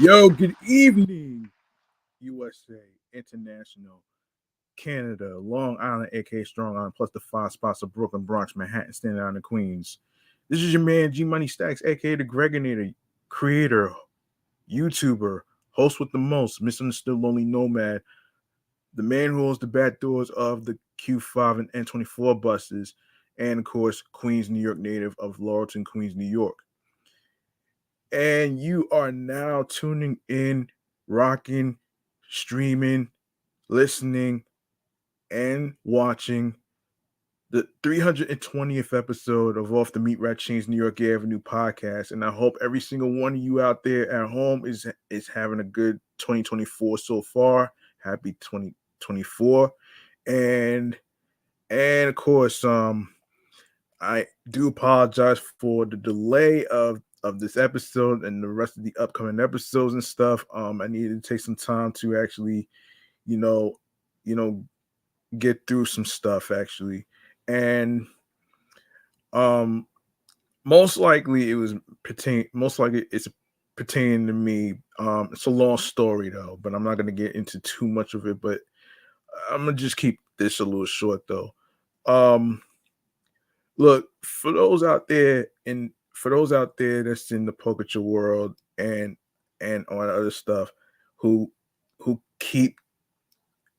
Yo, good evening, USA, International, Canada, Long Island, aka Strong Island, plus the five spots of Brooklyn, Bronx, Manhattan, Staten Island, and Queens. This is your man G Money Stacks, aka the Gregonator, creator, YouTuber, host with the most, misunderstood lonely nomad, the man who owns the back doors of the Q5 and N24 buses, and of course, Queens, New York native of Laurelton, Queens, New York. And you are now tuning in, rocking, streaming, listening, and watching the 320th episode of Off the Meat Rat Chainz New York Avenue podcast. And I hope every single one of you out there at home is having a good 2024 so far. Happy 2024. And and of course, I do apologize for the delay of this episode and the rest of the upcoming episodes and stuff. I needed to take some time to actually, you know, you know, get through some stuff actually, and um, most likely it was pertain. Most likely it's pertaining to me. It's a long story though, but I'm not gonna get into too much of it. But I'm gonna just keep this a little short though. Um, Look, for those out there that's in the poker world and on other stuff who who keep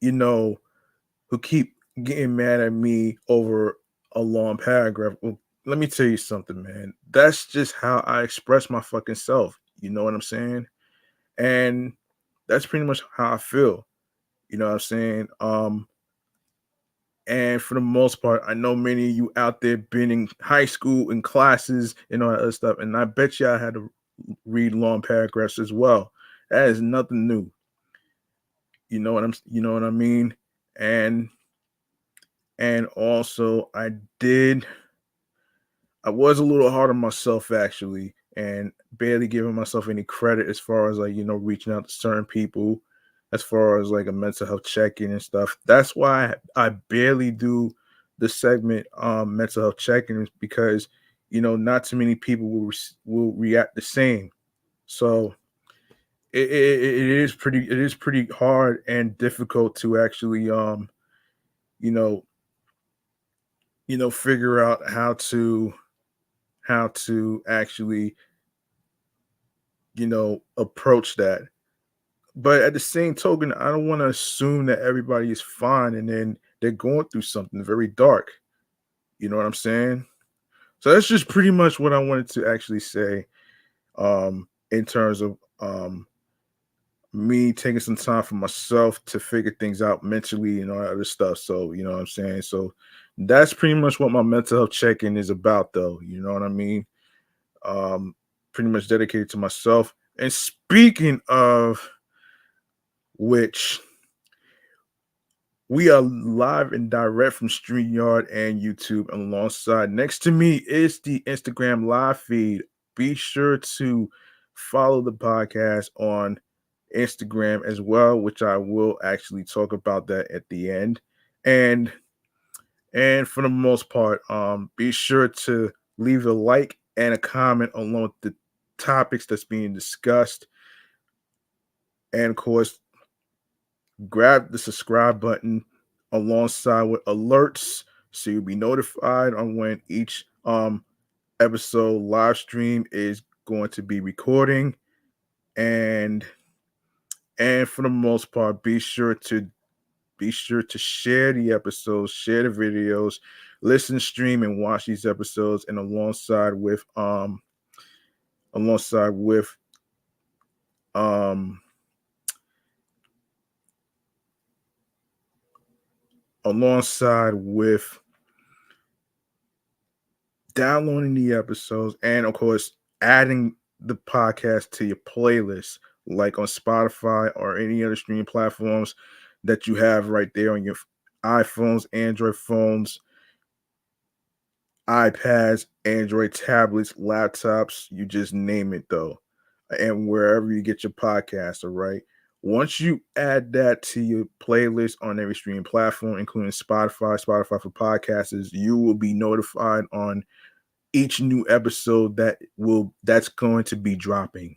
you know who keep getting mad at me over a long paragraph. Well, let me tell you something, man. That's just how I express my fucking self. You know what I'm saying? And that's pretty much how I feel. You know what I'm saying? And for the most part, I know many of you out there been in high school in classes and all that other stuff. And I bet you I had to read long paragraphs as well. That is nothing new. You know what I mean? And and also did I was a little hard on myself actually, and barely giving myself any credit as far as like, reaching out to certain people as far as like a mental health check-in and stuff. That's why I barely do the segment mental health check-in, because not too many people will react the same. So it is pretty hard and difficult to actually you know figure out how to actually approach that. But at the same token, I don't want to assume that everybody is fine and then they're going through something very dark. You know what I'm saying? So that's just pretty much what I wanted to actually say, in terms of me taking some time for myself to figure things out mentally and all that other stuff. So, you know what I'm saying? So that's pretty much what my mental health check-in is about, though. You know what I mean? Um, Pretty much dedicated to myself. And speaking of which, we are live and direct from StreamYard and YouTube. And alongside next to me is the Instagram live feed. Be sure to follow the podcast on Instagram as well, which I will actually talk about that at the end. And and for the most part, be sure to leave a like and a comment along with the topics that's being discussed. And of course, grab the subscribe button alongside with alerts so you'll be notified on when each episode live stream is going to be recording. and and for the most part, be sure to share the episodes, share the videos, listen, stream, and watch these episodes, and alongside with um alongside with downloading the episodes, and of course adding the podcast to your playlist, like on Spotify or any other streaming platforms that you have right there on your iPhones, Android phones, iPads, Android tablets, laptops, you just name it though. And wherever you get your podcast, all right. Once you add that to your playlist on every streaming platform, including Spotify for podcasts, you will be notified on each new episode that's going to be dropping.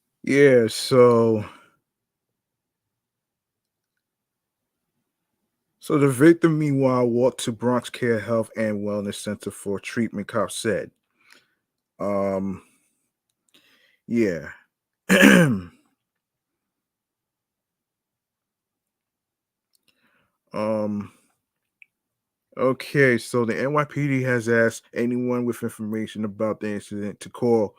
Yeah, so the victim meanwhile walked to Bronx Care Health and Wellness Center for treatment, cop said. Um yeah. um okay, so the NYPD has asked anyone with information about the incident to call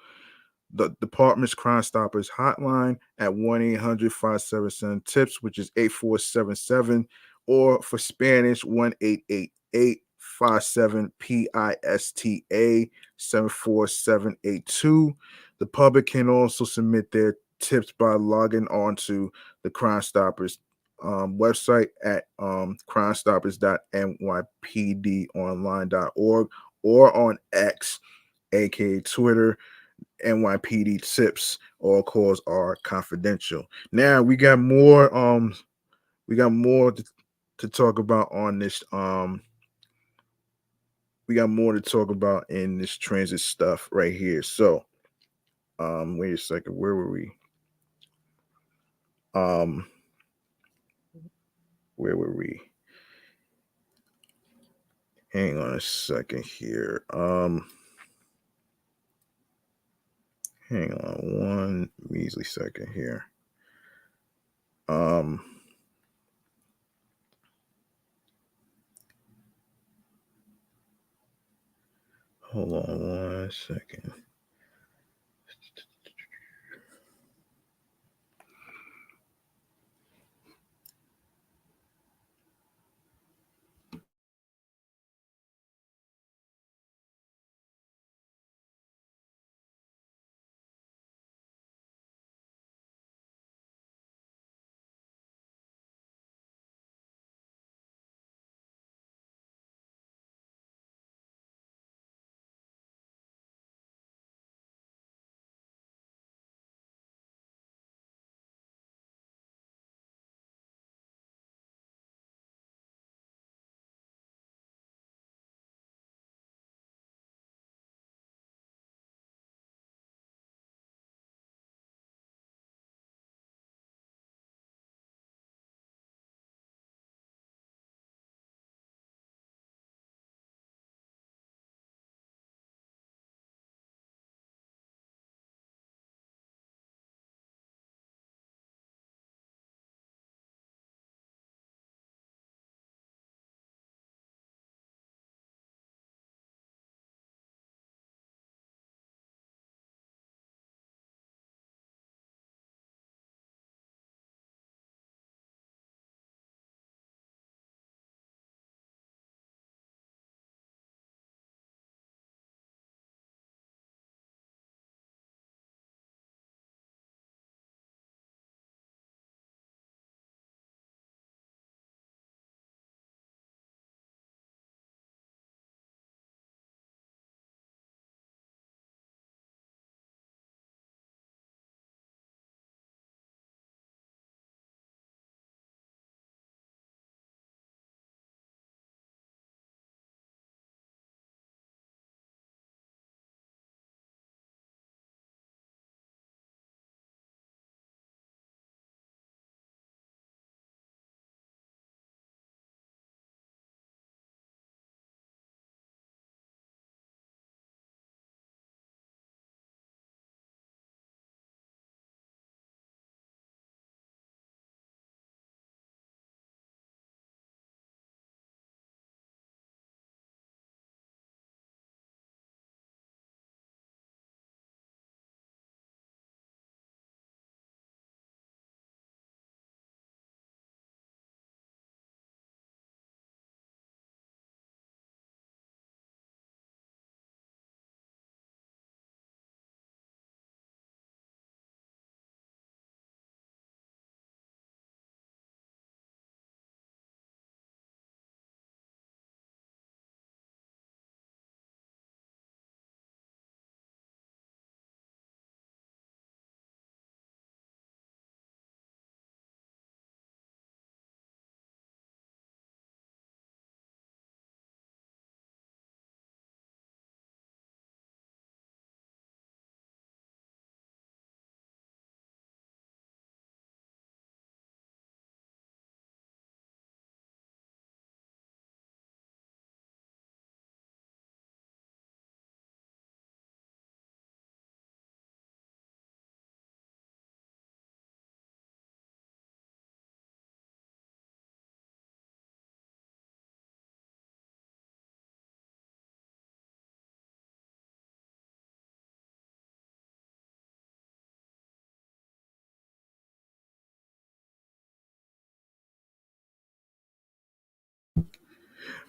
the department's Crime Stoppers hotline at 1-800-577-TIPS, which is 8477, or for Spanish, 1-888-57-PISTA 74782. The public can also submit their tips by logging on to the Crime Stoppers website at crimestoppers.nypdonline.org or on X, aka Twitter, NYPD tips. All calls are confidential. Now we got more to talk about on this. We got more to talk about in this transit stuff right here. So wait a second, where were we? Um where were we? Hang on a second here. Hang on one measly second here. Um Hold on one second.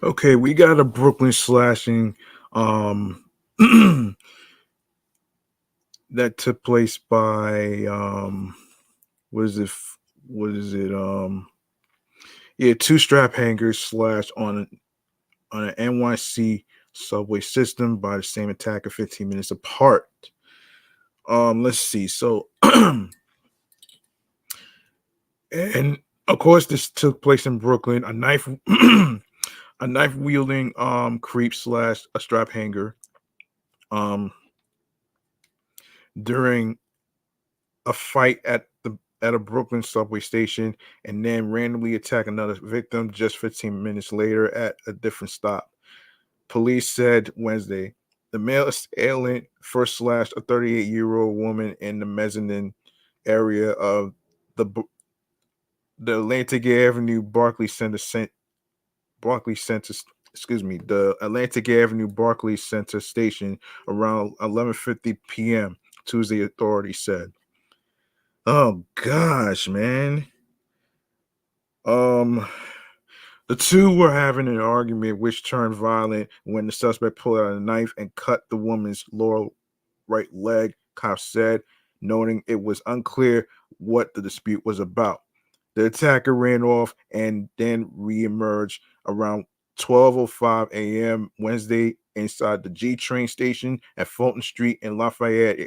Okay, we got a Brooklyn slashing um that took place by what is it what is it yeah, two strap hangers slashed on an NYC subway system by the same attacker 15 minutes apart. Let's see. So and of course this took place in Brooklyn. A knife a knife wielding creep slashed a strap hanger um during a fight at a Brooklyn subway station and then randomly attack another victim just 15 minutes later at a different stop. Police said Wednesday the male assailant first slashed a 38-year-old woman in the mezzanine area of the the Atlantic Avenue Barclays Center the Atlantic Avenue Barclays Center station around 11:50 p.m. Tuesday, authorities said. Oh gosh, man. Um, the two were having an argument which turned violent when the suspect pulled out a knife and cut the woman's lower right leg, cops said, noting it was unclear what the dispute was about. The attacker ran off and then reemerged around 12:05 a.m. Wednesday inside the G train station at Fulton Street and Lafayette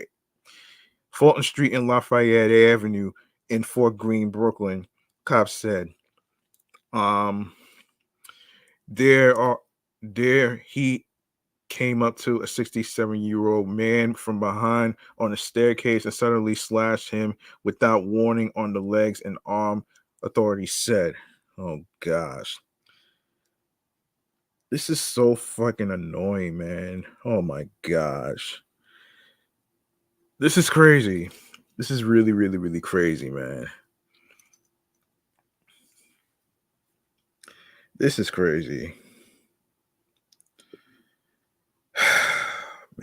Avenue in Fort Greene, Brooklyn. Cops said. Um, there are there he came up to a 67-year-old man from behind on a staircase and suddenly slashed him without warning on the legs and arm, authorities said. Oh gosh. This is so fucking annoying, man. Oh my gosh. This is crazy. This is really, really, really crazy, man. This is crazy.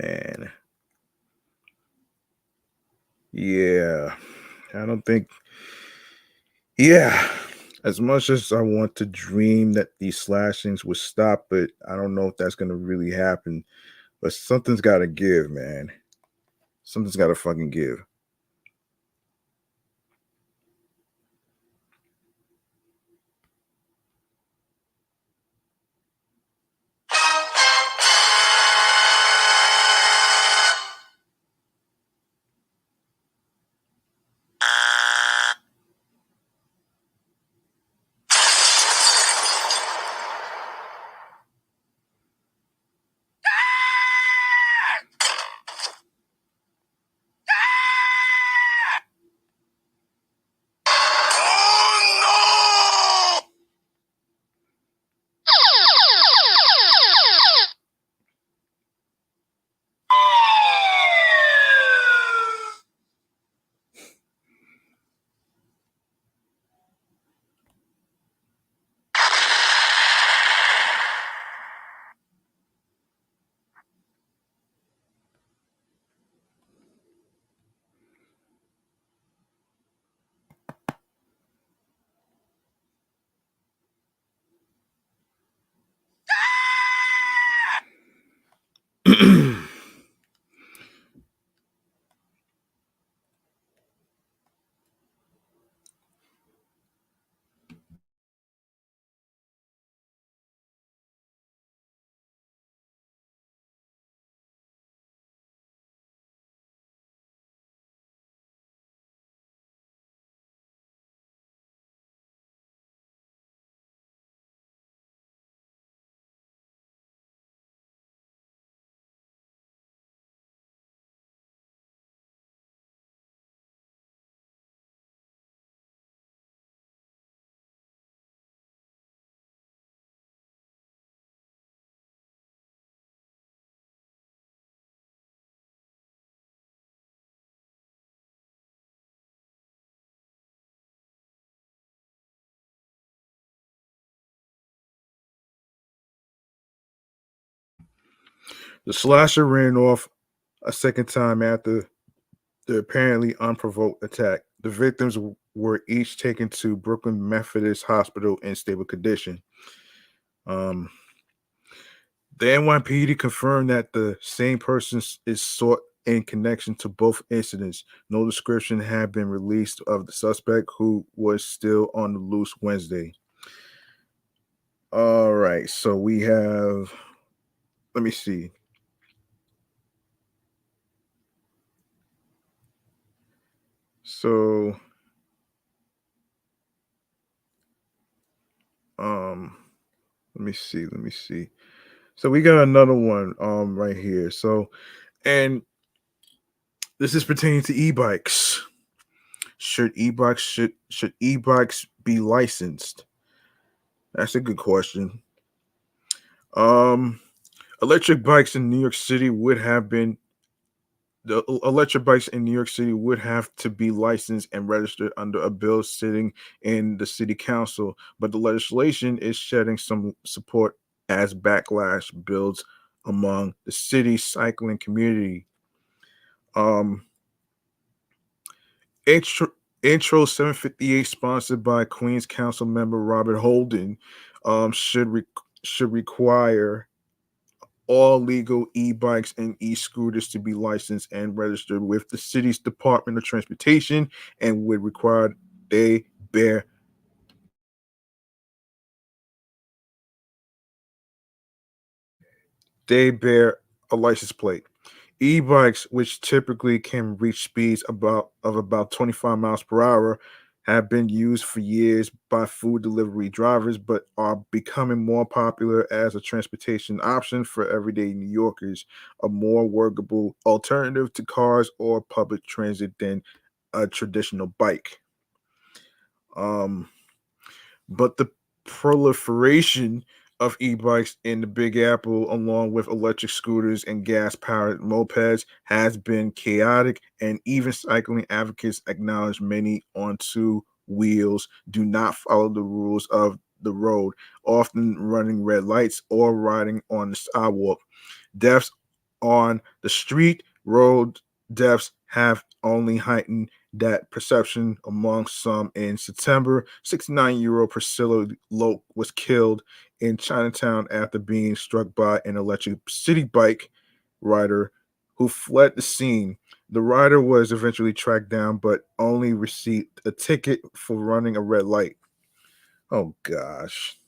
Man. Yeah. I don't think Yeah. As much as I want to dream that these slashings would stop, but I don't know if that's gonna really happen. But something's gotta give, man. Something's gotta fucking give. The slasher ran off a second time after the apparently unprovoked attack. The victims were each taken to Brooklyn Methodist Hospital in stable condition. Um, The NYPD confirmed that the same person is sought in connection to both incidents. No description had been released of the suspect, who was still on the loose Wednesday. All right, so we have. Let me see. So, um, let me see. Let me see. So we got another one, right here. So, and this is pertaining to e-bikes. Should e-bikes be licensed? That's a good question. Um, electric bikes in New York City would have been the electric bikes in New York City would have to be licensed and registered under a bill sitting in the city council, but the legislation is shedding some support as backlash builds among the city's cycling community. Um, intro, intro 758, sponsored by Queens Council member Robert Holden, should require all legal e-bikes and e-scooters to be licensed and registered with the city's Department of Transportation, and would require they bear they bear a license plate. E-bikes, which typically can reach speeds about 25 miles per hour, have been used for years by food delivery drivers, but are becoming more popular as a transportation option for everyday New Yorkers, a more workable alternative to cars or public transit than a traditional bike. Um, but the proliferation of e-bikes in the Big Apple, along with electric scooters and gas-powered mopeds, has been chaotic, and even cycling advocates acknowledge many on two wheels do not follow the rules of the road, often running red lights or riding on the sidewalk. Deaths on the street, road deaths have only heightened that perception among some. In September, 69-year-old Priscilla Loke was killed in Chinatown after being struck by an electric city bike rider who fled the scene. The rider was eventually tracked down, but only received a ticket for running a red light. Oh gosh.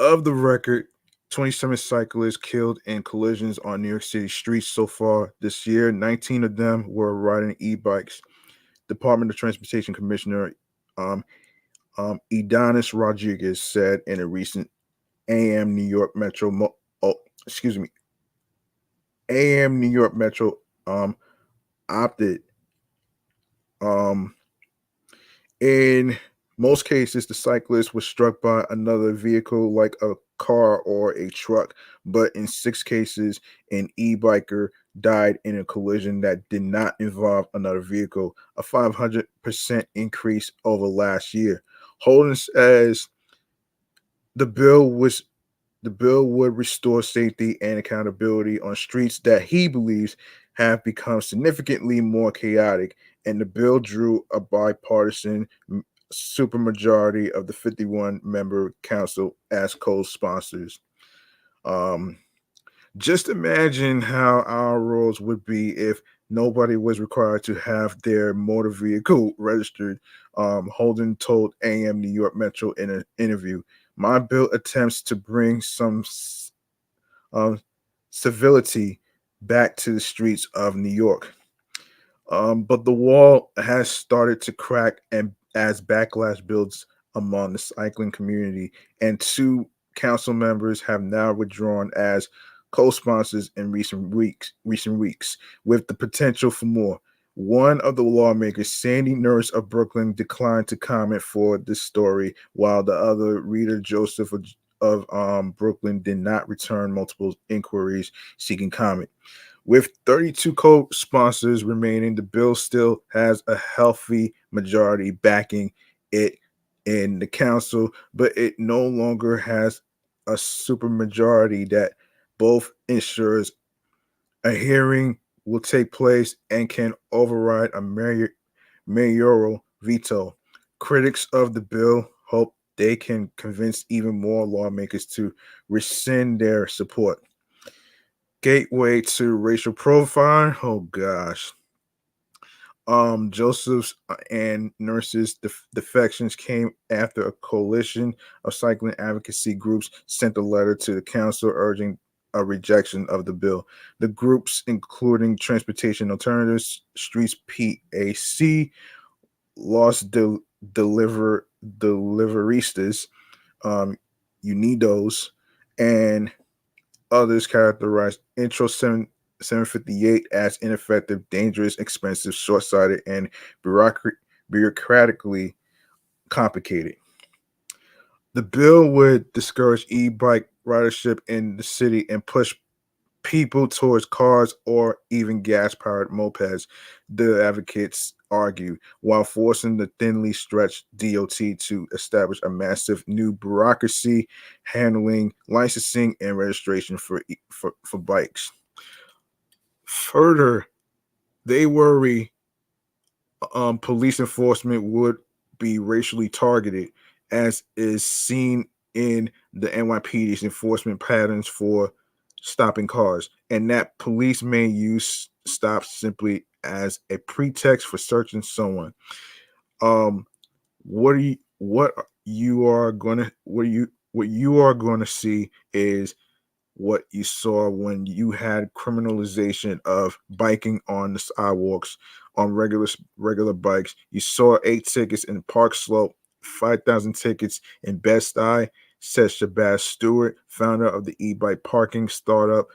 Of the record, 27 cyclists killed in collisions on New York City streets so far this year. 19 of them were riding e-bikes. Department of Transportation Commissioner um, Edonis Rodriguez said in a recent AM New York Metro, oh, excuse me, AM New York Metro opted um, in most cases, the cyclist was struck by another vehicle like a car or a truck, but in 6 cases, an e biker died in a collision that did not involve another vehicle, a 500% increase over last year. Holden says the bill was the bill would restore safety and accountability on streets that he believes have become significantly more chaotic, and the bill drew a bipartisan supermajority of the 51 member council as co-sponsors. Um, just imagine how our roads would be if nobody was required to have their motor vehicle registered. Holden told AM New York Metro in an interview. My bill attempts to bring some um, civility back to the streets of New York. But the wall has started to crack, and as backlash builds among the cycling community, and two council members have now withdrawn as co-sponsors in recent weeks, with the potential for more. One of the lawmakers, Sandy Nurse of Brooklyn, declined to comment for this story, while the other reader, Joseph of Brooklyn, did not return multiple inquiries seeking comment. With 32 co sponsors remaining, the bill still has a healthy majority backing it in the council, but it no longer has a supermajority that both ensures a hearing will take place and can override a mayoral veto. Critics of the bill hope they can convince even more lawmakers to rescind their support. Gateway to racial profiling. Oh gosh. Joseph's and nurses' defections came after a coalition of cycling advocacy groups sent a letter to the council urging a rejection of the bill. The groups, including Transportation Alternatives, Streets PAC, Lost Deliveristas, um, Unidos, and others characterized Intro 758 as ineffective, dangerous, expensive, short sighted, and bureaucratically complicated. The bill would discourage e bike ridership in the city and push people towards cars or even gas powered mopeds, the advocates argue, while forcing the thinly stretched DOT to establish a massive new bureaucracy handling licensing and registration for bikes. Further, they worry police enforcement would be racially targeted, as is seen in the NYPD's enforcement patterns for stopping cars, and that police may use stops simply as a pretext for searching someone. Um, what you are gonna see is what you saw when you had criminalization of biking on the sidewalks on regular bikes. You saw 8 tickets in Park Slope, 5,000 tickets in Best Eye, said Shabazz Stewart, founder of the e-bike parking startup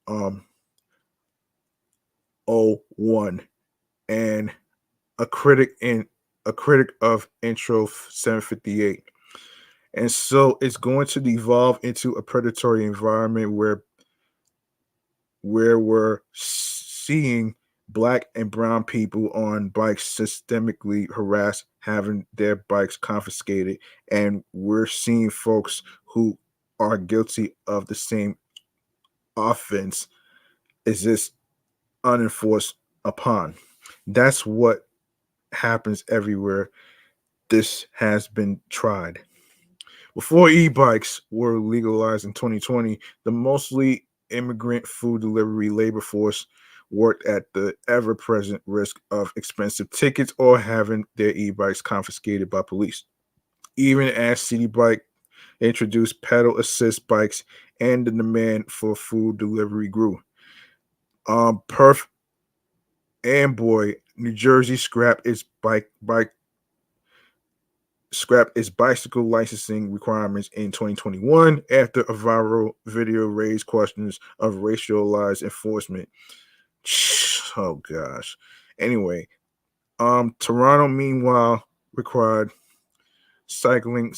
um O1, and a critic in a critic of Intro 758. And so it's going to devolve into a predatory environment where we're seeing black and brown people on bikes systemically harassed, having their bikes confiscated, and we're seeing folks who are guilty of the same offense is this unenforced upon. That's what happens everywhere. This has been tried. Before e-bikes were legalized in 2020, the mostly immigrant food delivery labor force worked at the ever-present risk of expensive tickets or having their e-bikes confiscated by police. Even as City Bike introduced pedal assist bikes and the demand for food delivery grew. Perth Amboy, New Jersey scrapped its bicycle licensing requirements in 2021 after a viral video raised questions of racialized enforcement. Oh gosh. Anyway, Toronto meanwhile required cycling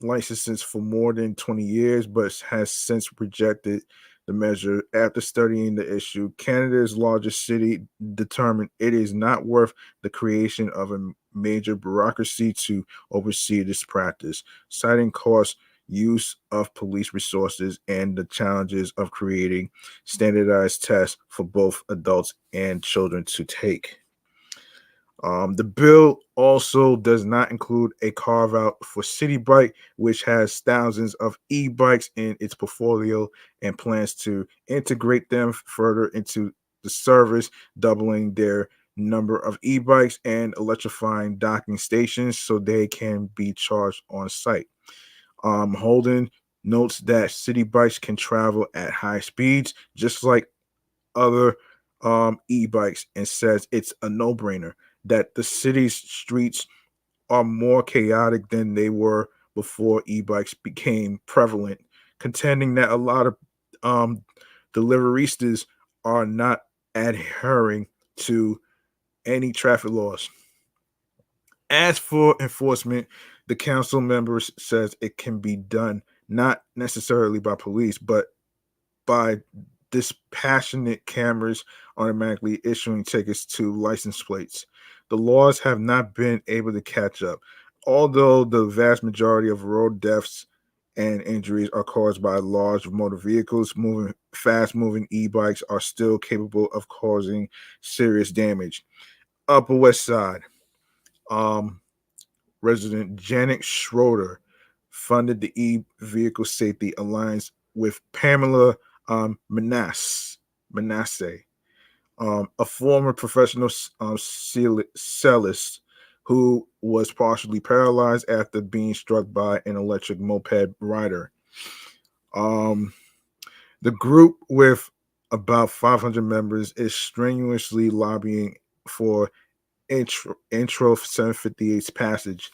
licenses for more than 20 years, but has since rejected the measure after studying the issue. Canada's largest city determined it is not worth the creation of a major bureaucracy to oversee this practice, citing costs, use of police resources, and the challenges of creating standardized tests for both adults and children to take. The bill also does not include a carve out for City Bike, which has thousands of e bikes in its portfolio and plans to integrate them further into the service, doubling their number of e bikes and electrifying docking stations so they can be charged on site. Holden notes that city bikes can travel at high speeds, just like other e-bikes, and says it's a no-brainer that the city's streets are more chaotic than they were before e-bikes became prevalent, contending that a lot of um, deliveristas are not adhering to any traffic laws. As for enforcement, the council members says it can be done not necessarily by police, but by dispassionate cameras automatically issuing tickets to license plates. The laws have not been able to catch up. Although the vast majority of road deaths and injuries are caused by large motor vehicles, moving fast moving e-bikes are still capable of causing serious damage. Upper West Side. Um, Resident Janet Schroeder funded the e-vehicle safety alliance with Pamela Manasseh, a former professional cellist who was partially paralyzed after being struck by an electric moped rider. Um, the group, with about 500 members, is strenuously lobbying for Intro 758's passage.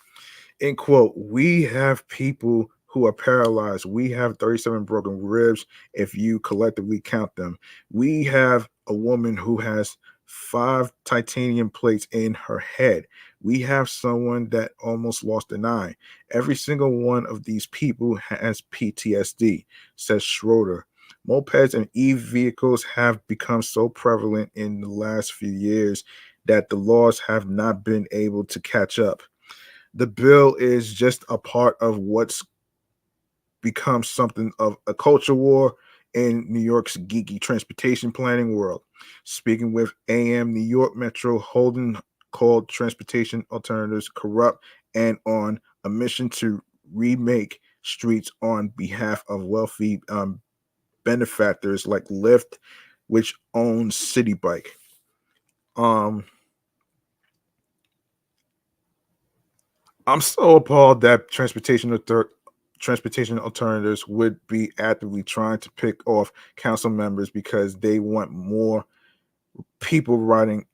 End quote. We have people who are paralyzed. We have 37 broken ribs if you collectively count them. We have a woman who has 5 titanium plates in her head. We have someone that almost lost an eye. Every single one of these people has PTSD, says Schroeder. Mopeds and e-vehicles have become so prevalent in the last few years that the laws have not been able to catch up. The bill is just a part of what's become something of a culture war in New York's geeky transportation planning world. Speaking with AM New York Metro, Holden called transportation alternatives corrupt and on a mission to remake streets on behalf of wealthy benefactors like Lyft, which owns City Bike. Um, I'm so appalled that transportation alternatives would be actively trying to pick off council members because they want more people riding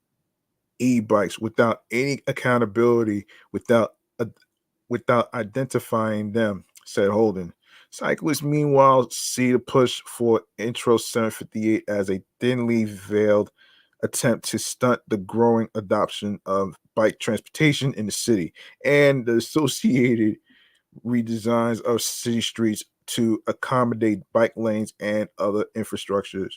e-bikes without any accountability, uh, without identifying them, said Holden. Cyclists, meanwhile, see the push for Intro 758 as a thinly veiled attempt to stunt the growing adoption of bike transportation in the city and the associated redesigns of city streets to accommodate bike lanes and other infrastructures.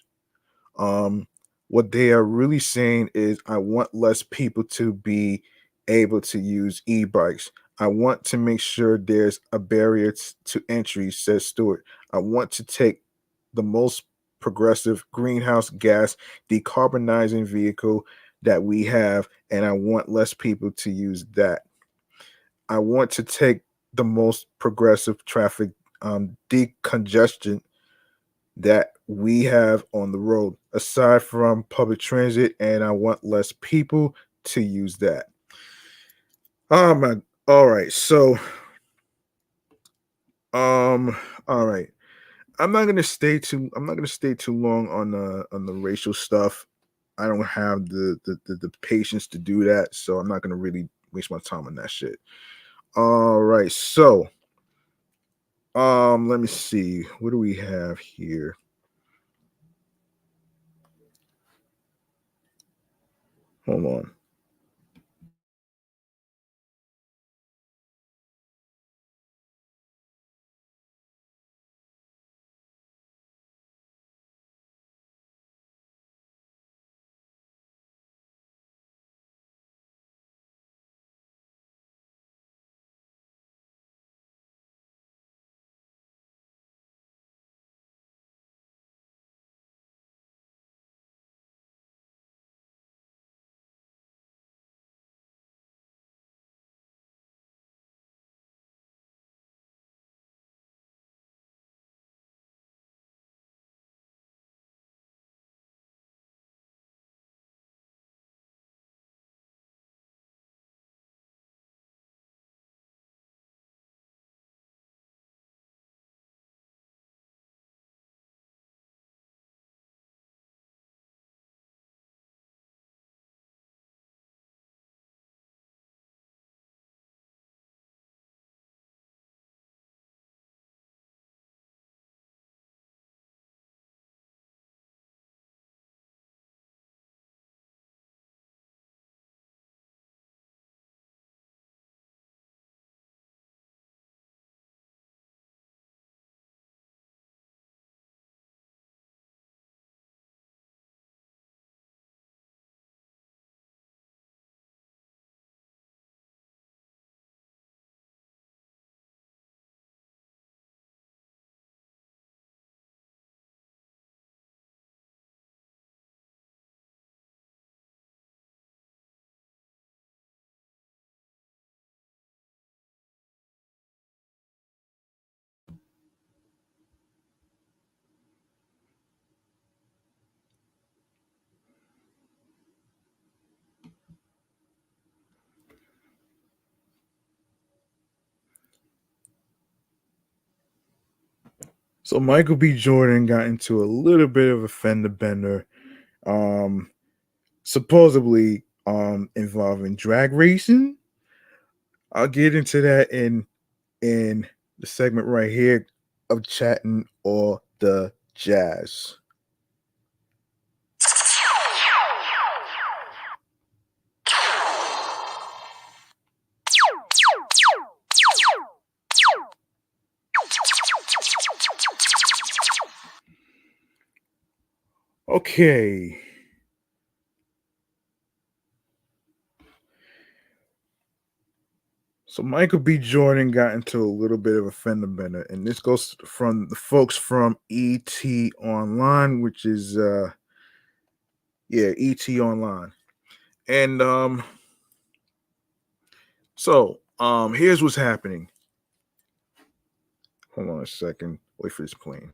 Um, what they are really saying is, I want less people to be able to use e-bikes. I want to make sure there's a barrier to entry, says Stewart. I want to take the most progressive greenhouse gas decarbonizing vehicle that we have, and I want less people to use that. I want to take the most progressive traffic decongestion that we have on the road, aside from public transit, and I want less people to use that. Oh my! All right, so um, all right. I'm not gonna stay too long on the racial stuff. I don't have the patience to do that, so I'm not gonna really waste my time on that shit. All right, so let me see. What do we have here? Hold on. So Michael B. Jordan got into a little bit of a fender bender, um, supposedly involving drag racing. I'll get into that in the segment right here of chatting or the jazz. Okay. So Michael B. Jordan got into a little bit of a fender bender, and this goes from the folks from ET Online, which is ET Online. And here's what's happening. Hold on a second. Wait for this plane.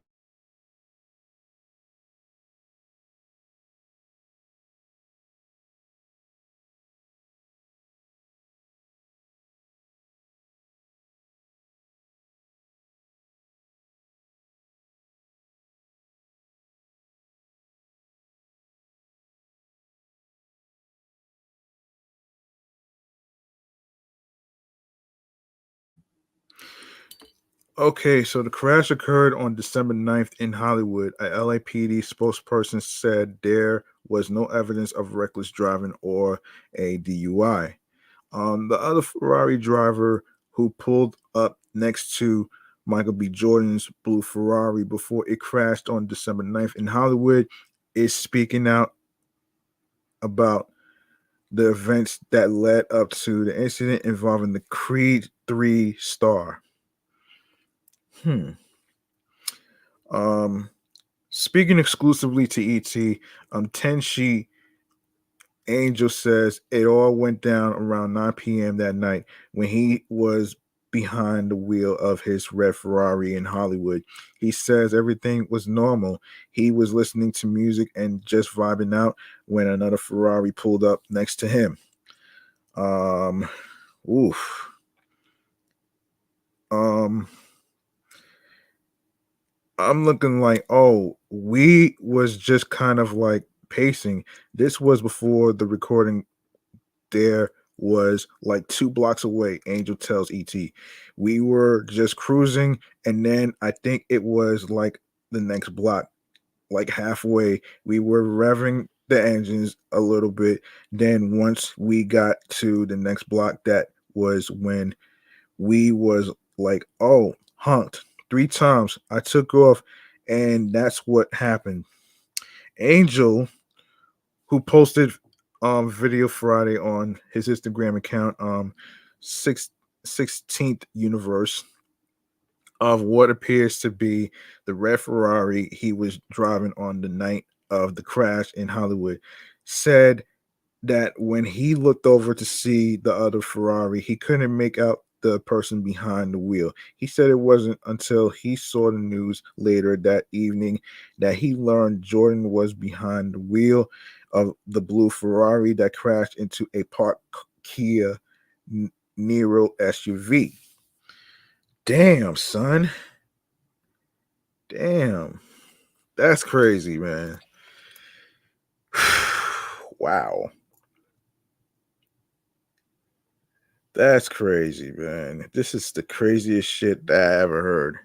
Okay, so the crash occurred on December 9th in Hollywood. A LAPD spokesperson said there was no evidence of reckless driving or a DUI. The other Ferrari driver who pulled up next to Michael B. Jordan's blue Ferrari before it crashed on December 9th in Hollywood is speaking out about the events that led up to the incident involving the Creed 3 star. Hmm. Um, Speaking exclusively to ET, Tenshi Angel says it all went down around 9 p.m. that night when he was behind the wheel of his red Ferrari in Hollywood. He says everything was normal. He was listening to music and just vibing out when another Ferrari pulled up next to him. Um, oof. Um, I'm looking like, oh, we was just kind of like pacing. This was before the recording there was like 2 blocks away. Angel tells ET. We were just cruising, and then I think it was like the next block, like halfway, we were revving the engines a little bit. Then once we got to the next block, that was when we was like, oh, honked 3 times. I took off, and that's what happened. Angel, who posted video Friday on his Instagram account, 16th universe of what appears to be the red Ferrari he was driving on the night of the crash in Hollywood, said that when he looked over to see the other Ferrari, he couldn't make out the person behind the wheel. He said it wasn't until he saw the news later that evening that he learned Jordan was behind the wheel of the blue Ferrari that crashed into a parked Kia Niro SUV. Damn, son. Damn. That's crazy, man. Wow. That's crazy, man. This is the craziest shit that I ever heard.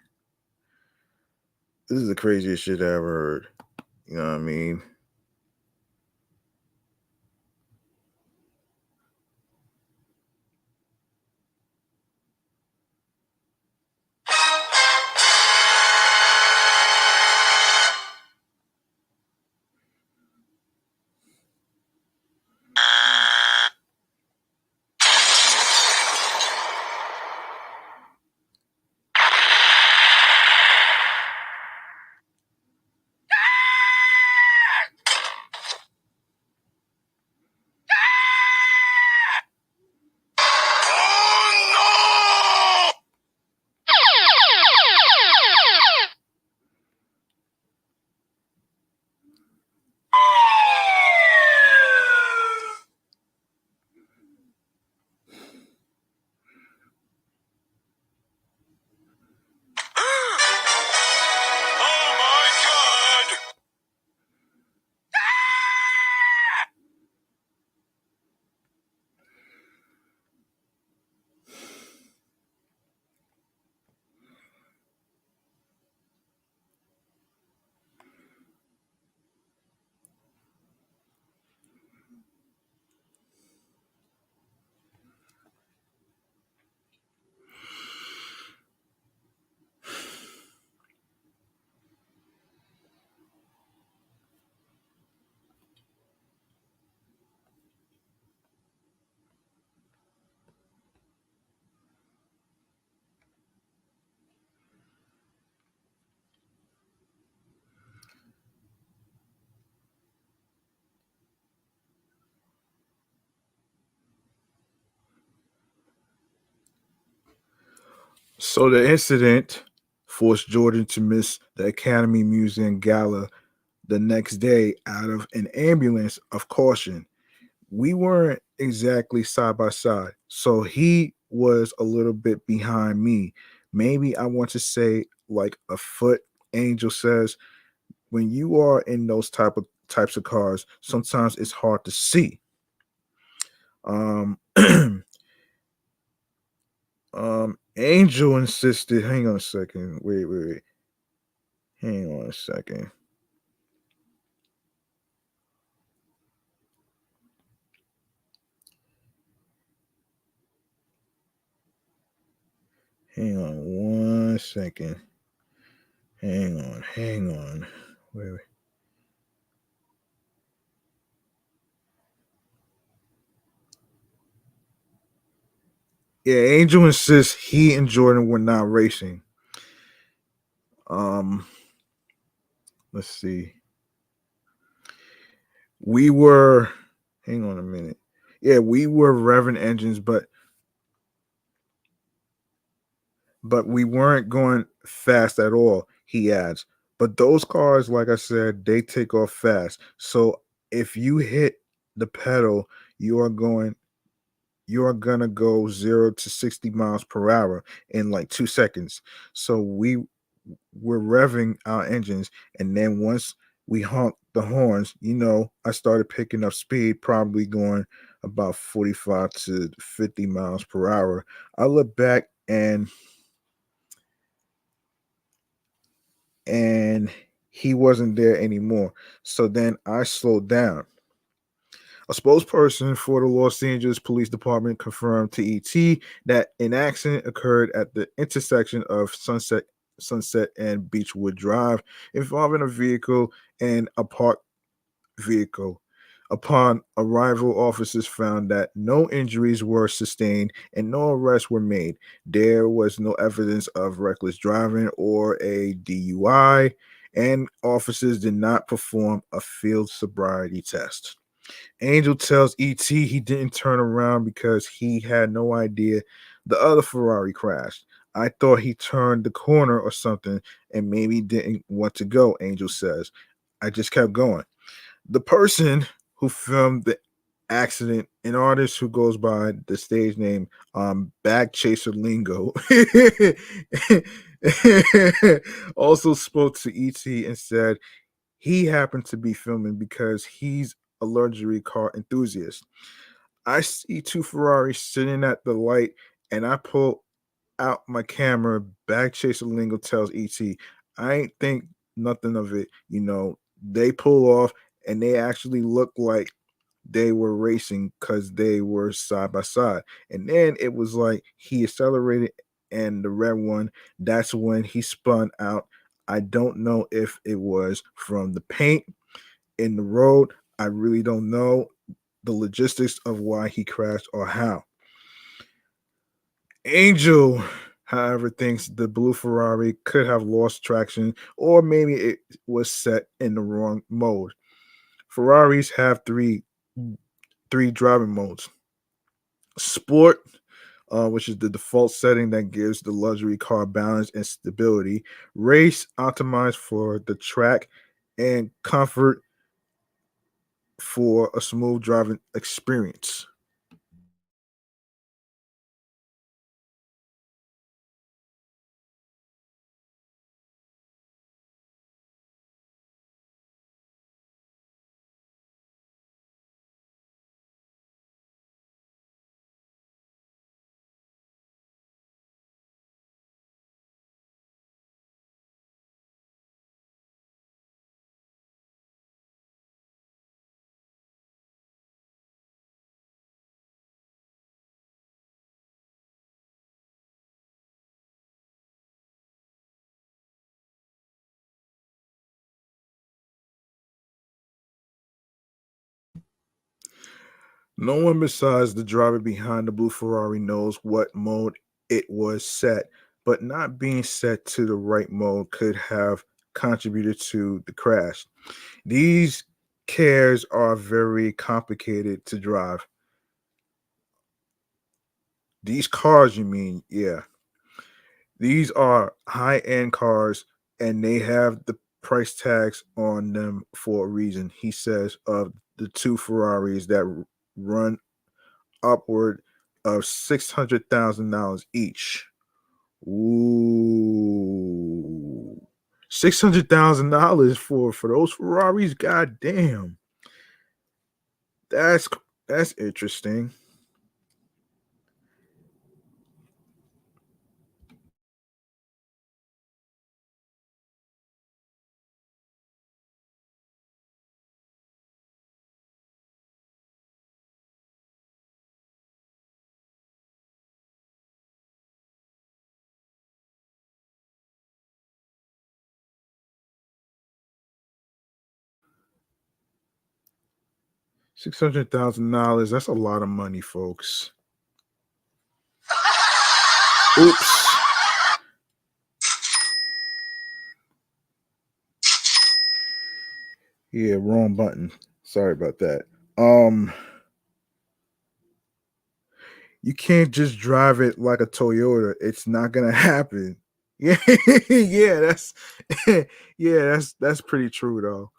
This is the craziest shit I ever heard. You know what I mean? So the incident forced Jordan to miss the Academy Museum Gala the next day out of an ambulance of caution. We weren't exactly side by side, so he was a little bit behind me. Maybe I want to say like a foot. Angel says when you are in those types of cars, sometimes it's hard to see. Um, Angel insisted. Hang on a second. Wait. Hang on a second. Hang on one second. Hang on. Wait. Yeah, Angel insists he and Jordan were not racing. Um, let's see. We were. Hang on a minute. Yeah, we were revving engines, but we weren't going fast at all. He adds. But those cars, like I said, they take off fast. So if you hit the pedal, you are going you're gonna go 0 to 60 miles per hour in like 2 seconds. So we were revving our engines, and then once we honked the horns, I started picking up speed, probably going about 45 to 50 miles per hour. I look back and he wasn't there anymore. So then I slowed down. A spokesperson for the Los Angeles Police Department confirmed to ET that an accident occurred at the intersection of Sunset and Beechwood Drive involving a vehicle and a parked vehicle. Upon arrival, officers found that no injuries were sustained and no arrests were made. There was no evidence of reckless driving or a DUI, and officers did not perform a field sobriety test. Angel tells ET he didn't turn around because he had no idea the other Ferrari crashed. I thought he turned the corner or something and maybe didn't want to go, Angel says. I just kept going. The person who filmed the accident, an artist who goes by the stage name Bag Chaser Lingo, also spoke to ET and said he happened to be filming because he's a luxury car enthusiast. I see two Ferraris sitting at the light, and I pull out my camera. Bag Chaser Lingo tells ET, I ain't think nothing of it. They pull off, and they actually look like they were racing because they were side by side. And then it was like he accelerated, and the red one, that's when he spun out. I don't know if it was from the paint in the road. I really don't know the logistics of why he crashed or how. Angel, however, thinks the blue Ferrari could have lost traction or maybe it was set in the wrong mode. Ferraris have three driving modes. Sport, which is the default setting that gives the luxury car balance and stability. Race, optimized for the track, and comfort for a smooth driving experience. No one besides the driver behind the blue Ferrari knows what mode it was set, but not being set to the right mode could have contributed to the crash. These cars are very complicated to drive. These cars, you mean? Yeah. These are high-end cars and they have the price tags on them for a reason. He says of the two Ferraris that run upward of $600,000 each. Ooh. $600,000 for those Ferraris. God damn. That's that's interesting. $600,000. That's a lot of money, folks. Oops. Yeah, wrong button. Sorry about that. Um, you can't just drive it like a Toyota. It's not gonna happen. Yeah, yeah, yeah, that's pretty true though.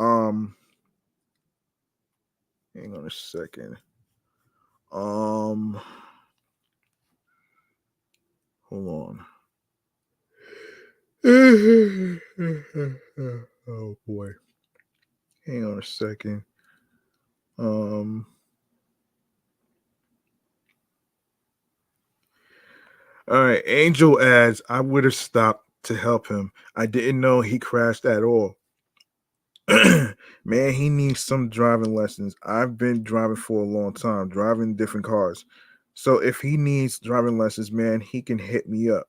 Um, hang on a second. Um, hold on. Oh boy. Hang on a second. Um, all right. Angel adds, I would have stopped to help him. I didn't know he crashed at all. Man, he needs some driving lessons. I've been driving for a long time, driving different cars. So if he needs driving lessons, man, he can hit me up.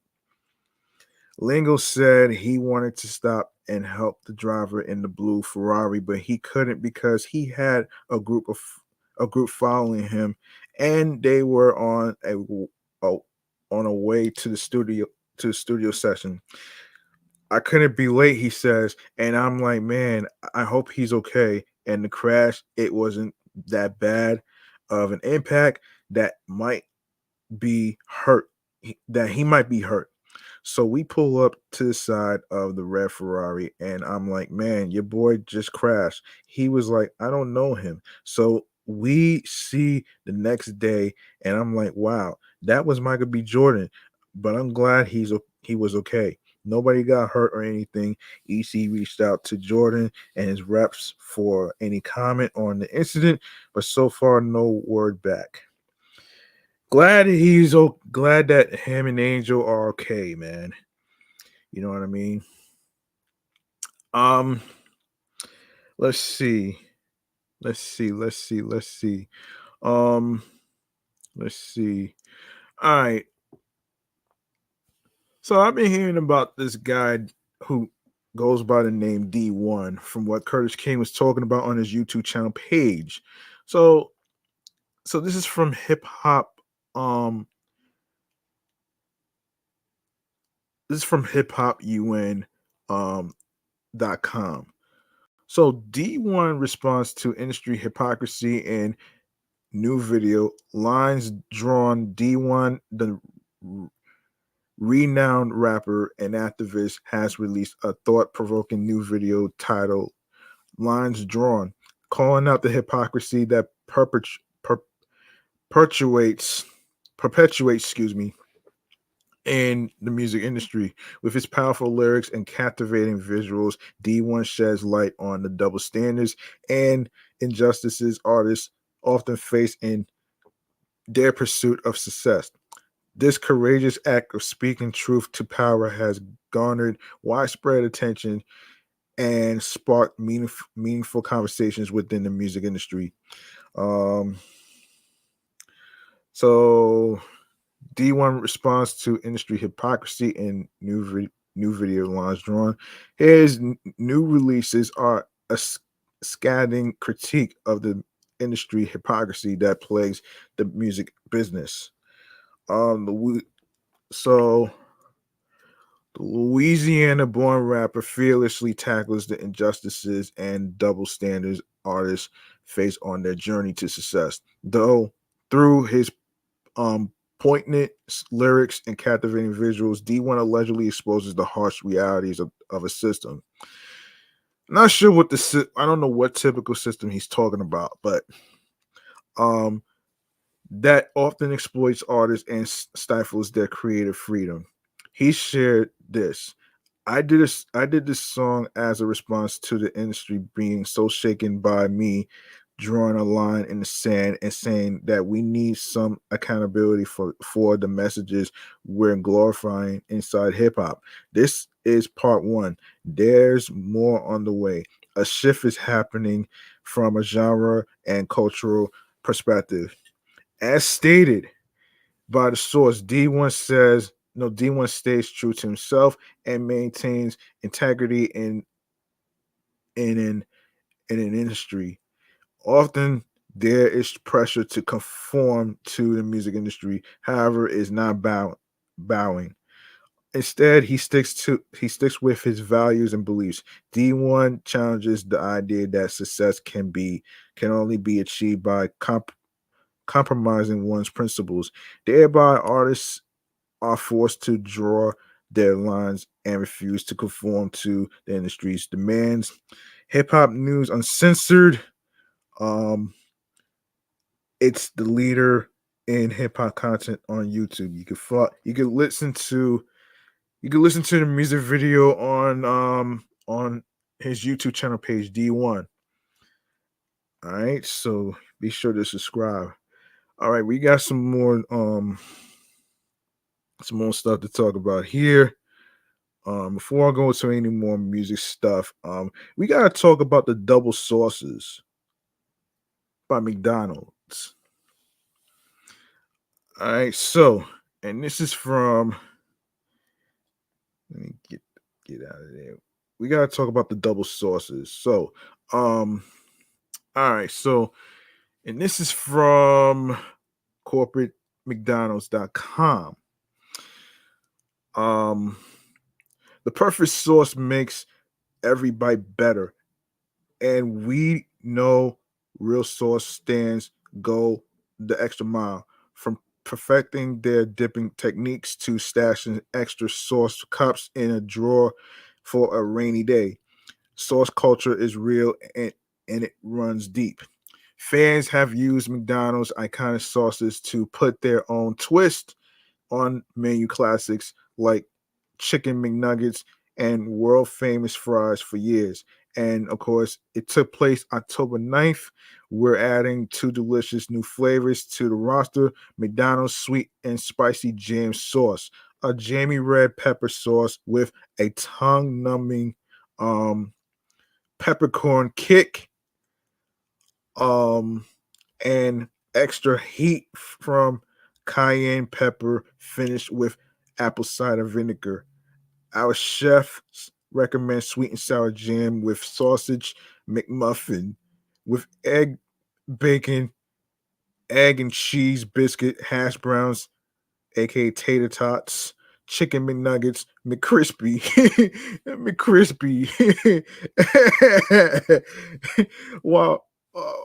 Lingo said he wanted to stop and help the driver in the blue Ferrari, but he couldn't because he had a group following him, and they were a on a way to the studio session. I couldn't be late, he says, and I'm like, man, I hope he's okay. And the crash, it wasn't that bad of an impact that might be hurt, that he might be hurt. So we pull up to the side of the red Ferrari, and I'm like, man, your boy just crashed. He was like, I don't know him. So we see the next day, and I'm like, wow, that was Michael B. Jordan. But I'm glad he was okay. Nobody got hurt or anything. EC reached out to Jordan and his reps for any comment on the incident, but so far no word back. Glad that him and Angel are okay, man. You know what I mean? Um, let's see. Let's see. Um, let's see. All right. So I've been hearing about this guy who goes by the name D1 from what Curtis King was talking about on his YouTube channel page. So this is from hip hop um this is from hip hop un dot com. So D1 responds to industry hypocrisy in new video lines drawn. D1, the renowned rapper and activist, has released a thought-provoking new video titled Lines Drawn, calling out the hypocrisy that perpetuates perpetuates, excuse me, in the music industry. With his powerful lyrics and captivating visuals, D1 sheds light on the double standards and injustices artists often face in their pursuit of success. This courageous act of speaking truth to power has garnered widespread attention and sparked meaningful conversations within the music industry. Um, so D1 responds to industry hypocrisy in new video lines drawn. His new releases are a scathing critique of the industry hypocrisy that plagues the music business. So the Louisiana-born rapper fearlessly tackles the injustices and double standards artists face on their journey to success. Though through his um poignant lyrics and captivating visuals, D1 allegedly exposes the harsh realities of a system. Not sure what I don't know what typical system he's talking about, but um that often exploits artists and stifles their creative freedom. He shared this. I did this song as a response to the industry being so shaken by me drawing a line in the sand and saying that we need some accountability for the messages we're glorifying inside hip hop. This is part one. There's more on the way. A shift is happening from a genre and cultural perspective. As stated by the source, D1 says, no, D1 stays true to himself and maintains integrity in an in an industry. Often there is pressure to conform to the music industry, however, is not bowing. Instead, he sticks with his values and beliefs. D1 challenges the idea that success can only be achieved by compromising one's principles. Thereby, artists are forced to draw their lines and refuse to conform to the industry's demands. Hip hop news uncensored. Um, it's the leader in hip hop content on YouTube. You can listen to the music video on his YouTube channel page D1. All right, so be sure to subscribe. All right, we got some more stuff to talk about here. Before I go into any more music stuff, we gotta talk about the double sauces by McDonald's. All right, so and this is from let me get out of there. We gotta talk about the double sauces. So, all right, so and this is from corporatemcdonalds.com. Um, the perfect sauce makes every bite better, and we know real sauce stands go the extra mile, from perfecting their dipping techniques to stashing extra sauce cups in a drawer for a rainy day. Sauce culture is real, and it runs deep. Fans have used McDonald's iconic sauces to put their own twist on menu classics like chicken McNuggets and world famous fries for years. And of course, it took place October 9th. We're adding two delicious new flavors to the roster: McDonald's sweet and spicy jam sauce, a jammy red pepper sauce with a tongue numbing um, peppercorn kick, um, and extra heat from cayenne pepper, finished with apple cider vinegar. Our chefs recommend sweet and sour jam with sausage McMuffin with bacon, egg and cheese biscuit, hash browns, aka tater tots, chicken McNuggets, McCrispy, McCrispy. Wow,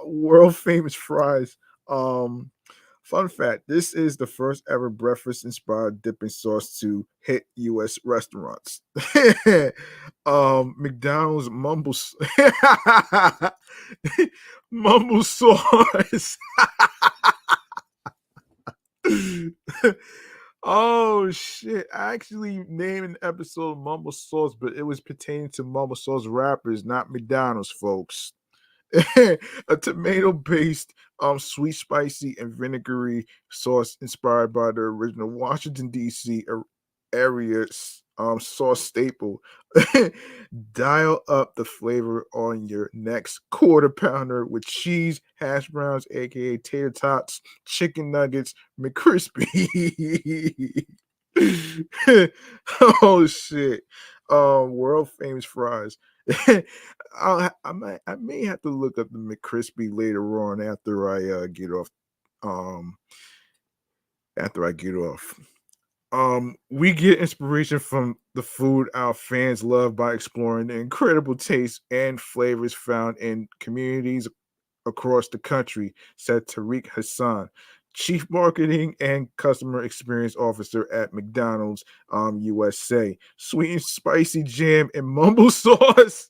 world famous fries. Um, Fun fact: this is the first ever breakfast-inspired dipping sauce to hit U.S. restaurants. McDonald's mumble sauce. Oh shit! I actually named an episode Mumble Sauce, but it was pertaining to Mumble Sauce rappers, not McDonald's, folks. A tomato-based, sweet, spicy, and vinegary sauce inspired by the original Washington D.C. area sauce staple. Dial up the flavor on your next quarter pounder with cheese, hash browns, aka tater tots, chicken nuggets, McCrispy. Oh shit! World famous fries. I may have to look up the McCrispy later on after I get off. Um, after I get off. We get inspiration from the food our fans love by exploring the incredible tastes and flavors found in communities across the country, said Tariq Hassan, Chief Marketing and Customer Experience Officer at McDonald's USA. Sweet and spicy jam and mumble sauce.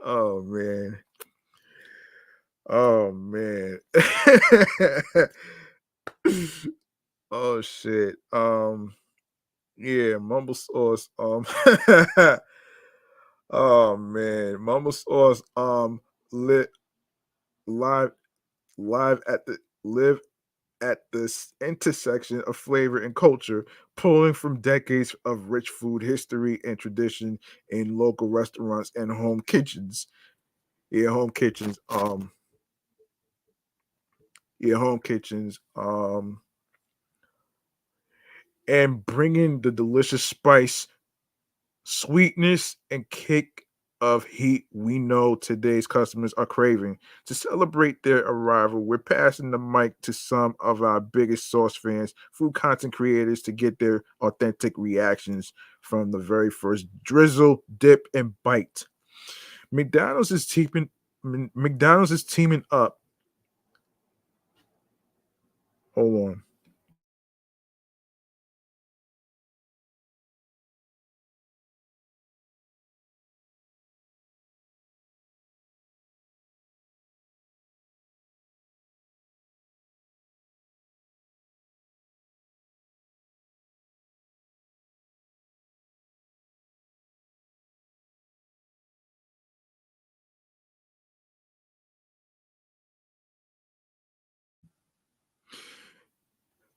Oh man. Oh man. Oh shit. Yeah, mumble sauce. Oh man, mumble sauce. Lit live live at the live at this intersection of flavor and culture, pulling from decades of rich food history and tradition in local restaurants and home kitchens. Yeah, home kitchens. Yeah, home kitchens. And bringing the delicious spice, sweetness, and kick of heat we know today's customers are craving. To celebrate their arrival, we're passing the mic to some of our biggest sauce fans, food content creators, to get their authentic reactions from the very first drizzle, dip, and bite. McDonald's is teaming. McDonald's is teaming up. Hold on.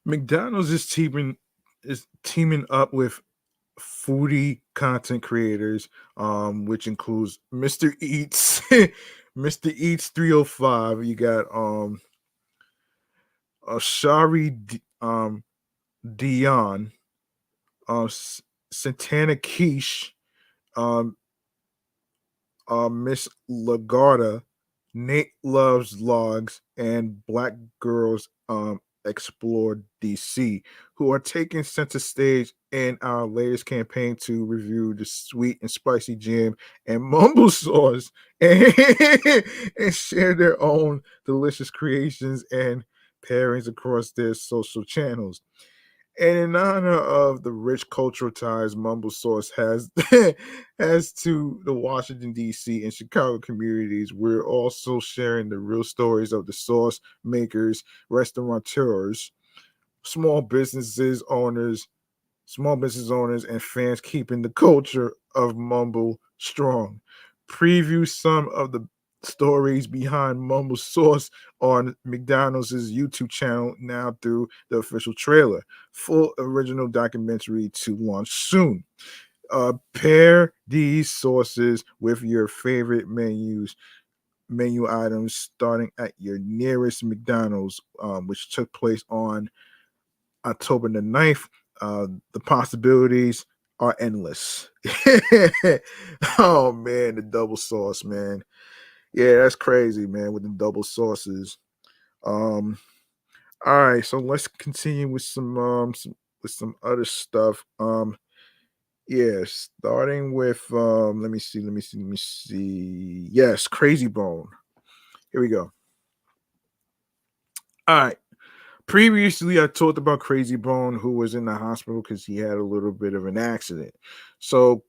McDonald's is teaming up with foodie content creators, which includes Mr. Eats, Mr. Eats 305. You got Shari Dion, Santana Quiche, um, Miss Lagarda, Nate Loves Logs, and Black Girls Explore DC, who are taking center stage in our latest campaign to review the sweet and spicy jam and mumble sauce and, and share their own delicious creations and pairings across their social channels. And in honor of the rich cultural ties Mumble Sauce has has to the Washington D.C. and Chicago communities, we're also sharing the real stories of the sauce makers, restaurateurs, small businesses owners, small business owners and fans, keeping the culture of Mumble strong. Preview some of the stories behind Mumble Sauce on McDonald's YouTube channel now through the official trailer. Full original documentary to launch soon. Pair these sauces with your favorite menu items starting at your nearest McDonald's, which took place on October the 9th. The possibilities are endless. Oh man, the double sauce, man. Yeah, that's crazy, man, with the double sauces. Um, all right, so let's continue with some other stuff. Yeah, starting with let me see. Yes, Crazy Bone. Here we go. All right. Previously, I talked about Crazy Bone, who was in the hospital because he had a little bit of an accident. So,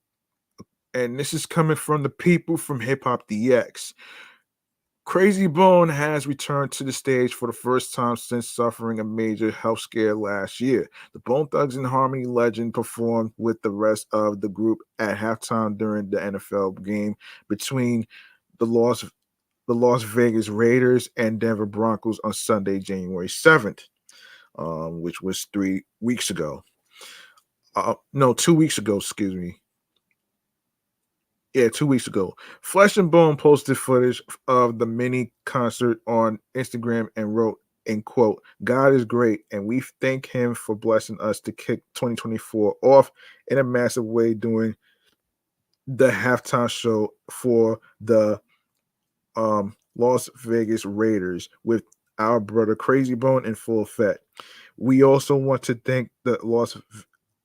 and this is coming from the people from Hip Hop DX. Crazy Bone has returned to the stage for the first time since suffering a major health scare last year. The Bone Thugs and Harmony legend performed with the rest of the group at halftime during the NFL game between the Las the Las Vegas Raiders and Denver Broncos on Sunday, January 7th, which was 3 weeks ago. No, 2 weeks ago, excuse me. Yeah, 2 weeks ago. Flesh and Bone posted footage of the mini concert on Instagram and wrote, in quote, God is great, and we thank him for blessing us to kick 2024 off in a massive way during the halftime show for the Las Vegas Raiders with our brother Crazy Bone in full effect. We also want to thank the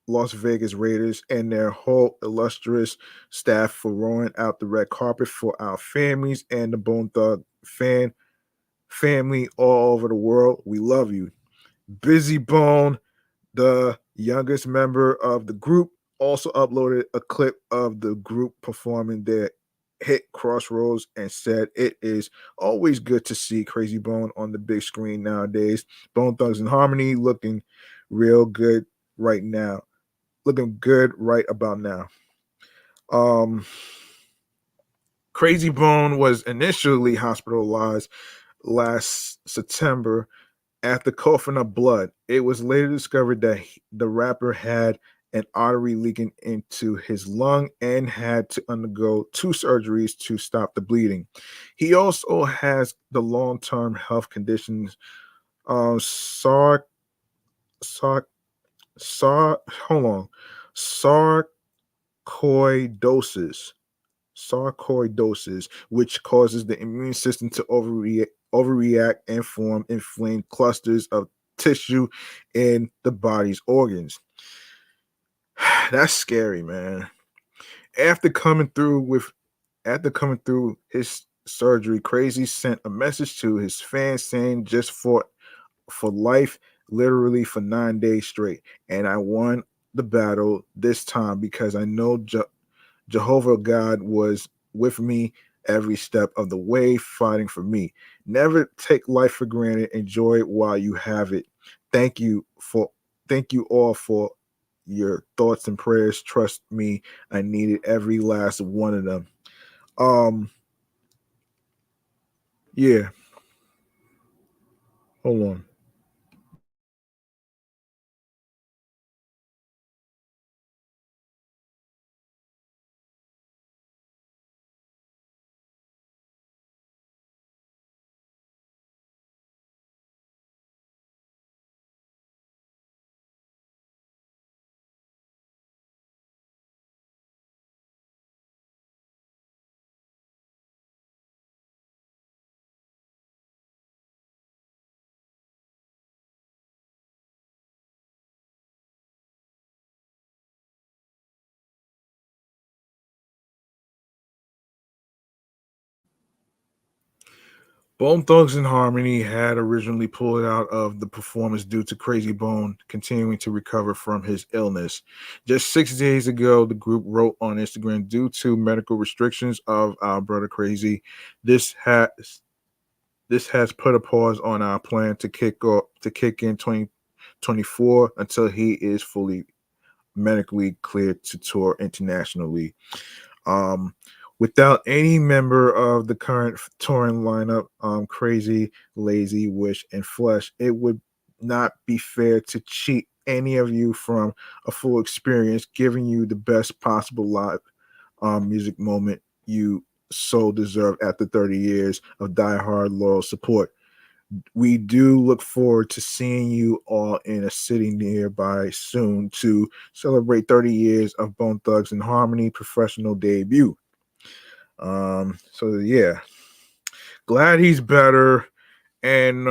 Las Vegas Raiders and their whole illustrious staff for rolling out the red carpet for our families and the Bone Thug family all over the world. We love you. Busy Bone, the youngest member of the group, also uploaded a clip of the group performing their hit Crossroads and said it is always good to see Crazy Bone on the big screen nowadays. Bone Thugs and Harmony looking real good right now. Looking good right about now. Um Crazy Bone was initially hospitalized last September after coughing up blood. It was later discovered that the rapper had an artery leaking into his lung and had to undergo two surgeries to stop the bleeding. He also has the long-term health conditions sar sar sar hold on sarcoidosis sarcoidosis, which causes the immune system to overreact and form inflamed clusters of tissue in the body's organs. That's scary, man. After coming through with After coming through his surgery, Crazy sent a message to his fans saying just for life, literally for 9 days straight. And I won the battle this time because I know Jehovah God was with me every step of the way, fighting for me. Never take life for granted. Enjoy it while you have it. Thank you for Thank you all for your thoughts and prayers. Trust me, I needed every last one of them. Um, yeah, hold on. Bone Thugs and Harmony had originally pulled out of the performance due to Crazy Bone continuing to recover from his illness. Just 6 days ago, the group wrote on Instagram, due to medical restrictions of our brother Crazy, this has this has put a pause on our plan to kick in 2024 until he is fully medically cleared to tour internationally. Um, Without any member of the current touring lineup, Crazy, Lazy, Wish, and Flesh, it would not be fair to cheat any of you from a full experience, giving you the best possible live music moment you so deserve after 30 years of diehard loyal support. We do look forward to seeing you all in a city nearby soon to celebrate 30 years of Bone Thugs and Harmony professional debut. So yeah, glad he's better, and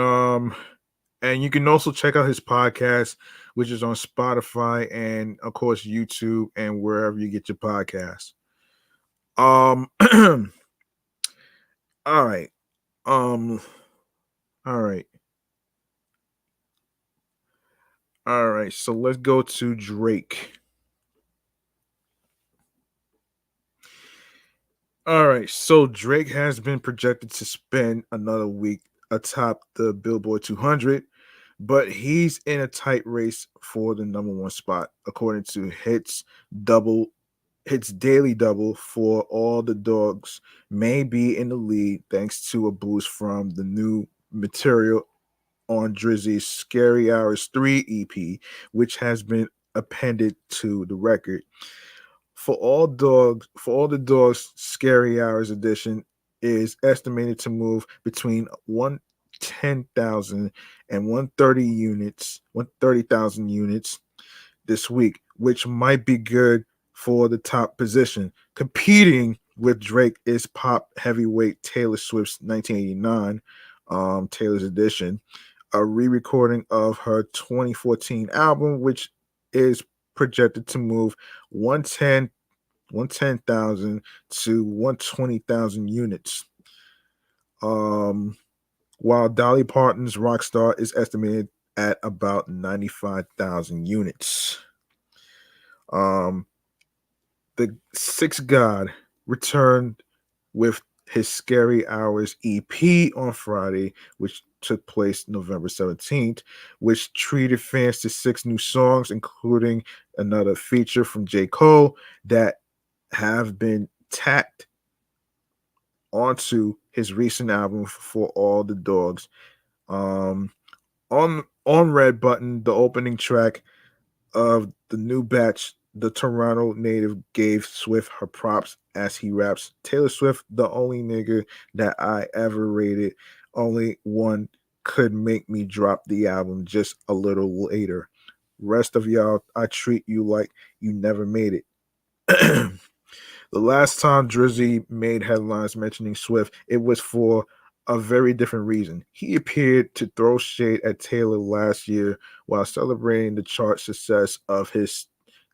you can also check out his podcast, which is on Spotify and of course YouTube and wherever you get your podcasts. Um, all right, um, all right, all right. So let's go to Drake. All right, so Drake has been projected to spend another week atop the Billboard 200, but he's in a tight race for the number one spot, according to Double Hits Daily Double. For all the dogs may be in the lead thanks to a boost from the new material on Drizzy's Scary Hours 3 EP, which has been appended to the record. For all the dogs, Scary Hours edition is estimated to move between 110,000 and 130,000 units this week, which might be good for the top position. Competing with Drake is pop heavyweight Taylor Swift's 1989 Taylor's edition, a re-recording of her 2014 album, which is projected to move 110,000 to 120,000 units. Um, while Dolly Parton's Rockstar is estimated at about 95,000 units. Um, the Sixth God returned with his Scary Hours EP on Friday, which took place November 17th, which treated fans to six new songs, including another feature from J. Cole that have been tacked onto his recent album For All the Dogs. Um, on Red Button, the opening track of the new batch, the Toronto native gave Swift her props as he raps, Taylor Swift, the only nigga that I ever rated, only one could make me drop the album just a little later. Rest of y'all, I treat you like you never made it. The last time Drizzy made headlines mentioning Swift, it was for a very different reason. He appeared to throw shade at Taylor last year while celebrating the chart success of his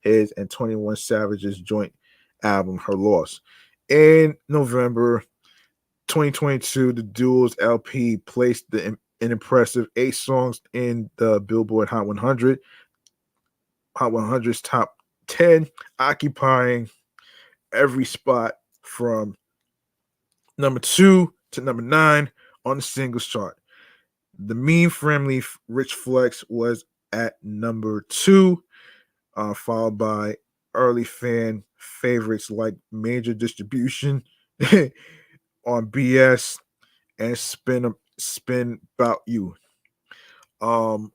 and 21 Savage's joint album, Her Loss. In November 2022, the duo's LP placed an impressive 8 songs in the Billboard Hot 100's top 10, occupying every spot from number 2 to number 9 on the singles chart. The meme friendly Rich Flex was at number 2, followed by early fan favorites like Major Distribution on BS and Spin About You. Um,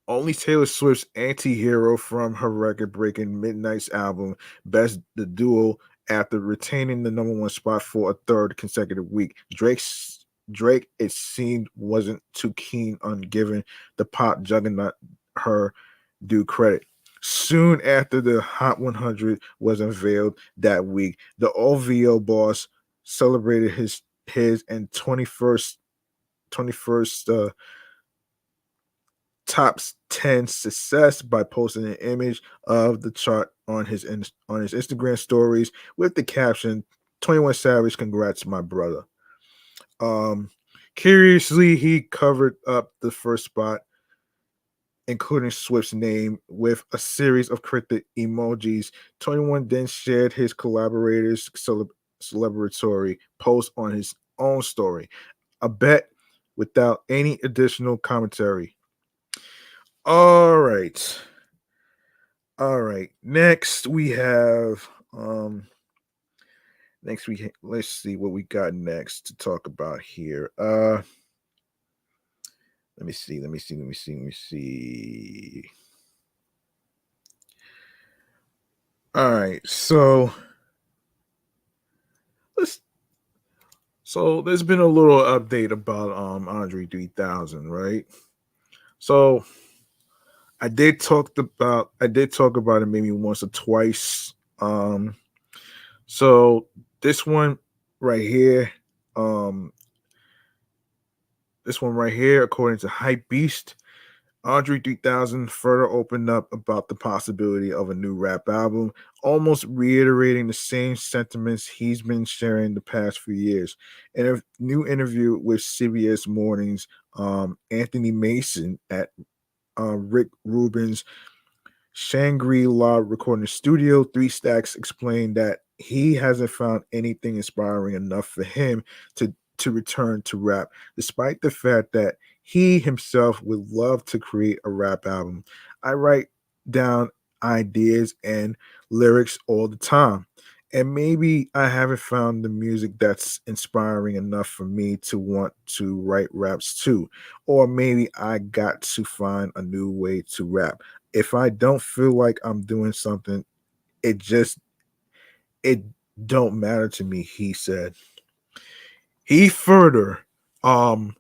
Only Taylor Swift's anti-hero from her record-breaking Midnight's album best the duo after retaining the number one spot for a third consecutive week. Drake, it seemed, wasn't too keen on giving the pop juggernaut her due credit. Soon after the Hot 100 was unveiled that week, the OVO boss celebrated his and 21st top 10 success by posting an image of the chart on his Instagram stories with the caption 21 Savage, congrats my brother. Um Curiously, he covered up the first spot, including Swift's name, with a series of cryptic emojis. 21 then shared his collaborators' celebratory post on his own story, a bet without any additional commentary. All right. All right. Let's see what we got next to talk about here. Let me see. All right. Let's so there's been a little update about Andre 3000, right? So I did talk about it maybe once or twice. So this one right here, um, according to Hype Beast, Andre 3000 further opened up about the possibility of a new rap album, almost reiterating the same sentiments he's been sharing the past few years. In a new interview with CBS Mornings, Anthony Mason at Rick Rubin's Shangri-La Recording Studio, Three Stacks explained that he hasn't found anything inspiring enough for him to return to rap, despite the fact that he himself would love to create a rap album. I write down ideas and lyrics all the time. And maybe I haven't found the music that's inspiring enough for me to want to write raps too. Or maybe I got to find a new way to rap. If I don't feel like I'm doing something, it don't matter to me, he said. He further um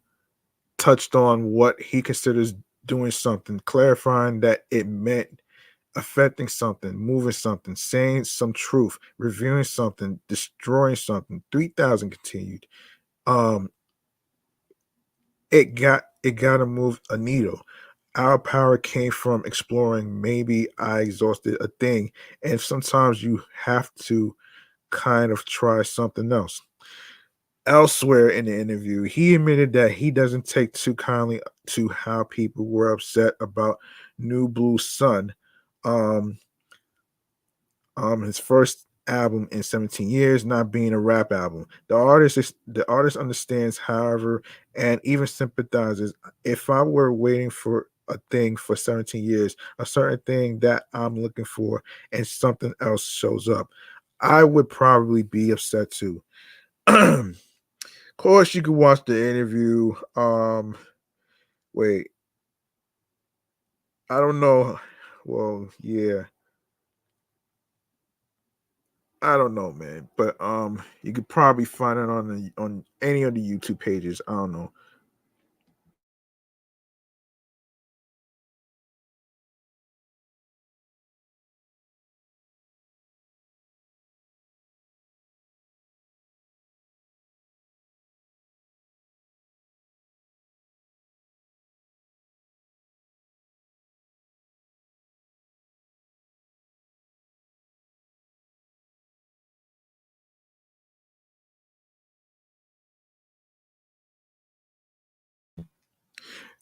touched on what he considers doing something, clarifying that it meant affecting something, moving something, saying some truth, reviewing something, destroying something. 3000 continued. Um it got to move a needle. Our power came from exploring. Maybe I exhausted a thing, and sometimes you have to kind of try something else. Elsewhere in the interview, he admitted that he doesn't take too kindly to how people were upset about New Blue Sun, um, his first album in 17 years, not being a rap album. The artist understands, however, and even sympathizes. If I were waiting for a thing for 17 years, a certain thing that I'm looking for, and something else shows up, I would probably be upset too. Of course, you can watch the interview. Wait, I don't know. Well, yeah, I don't know, man. But you could probably find it on any of the YouTube pages. I don't know.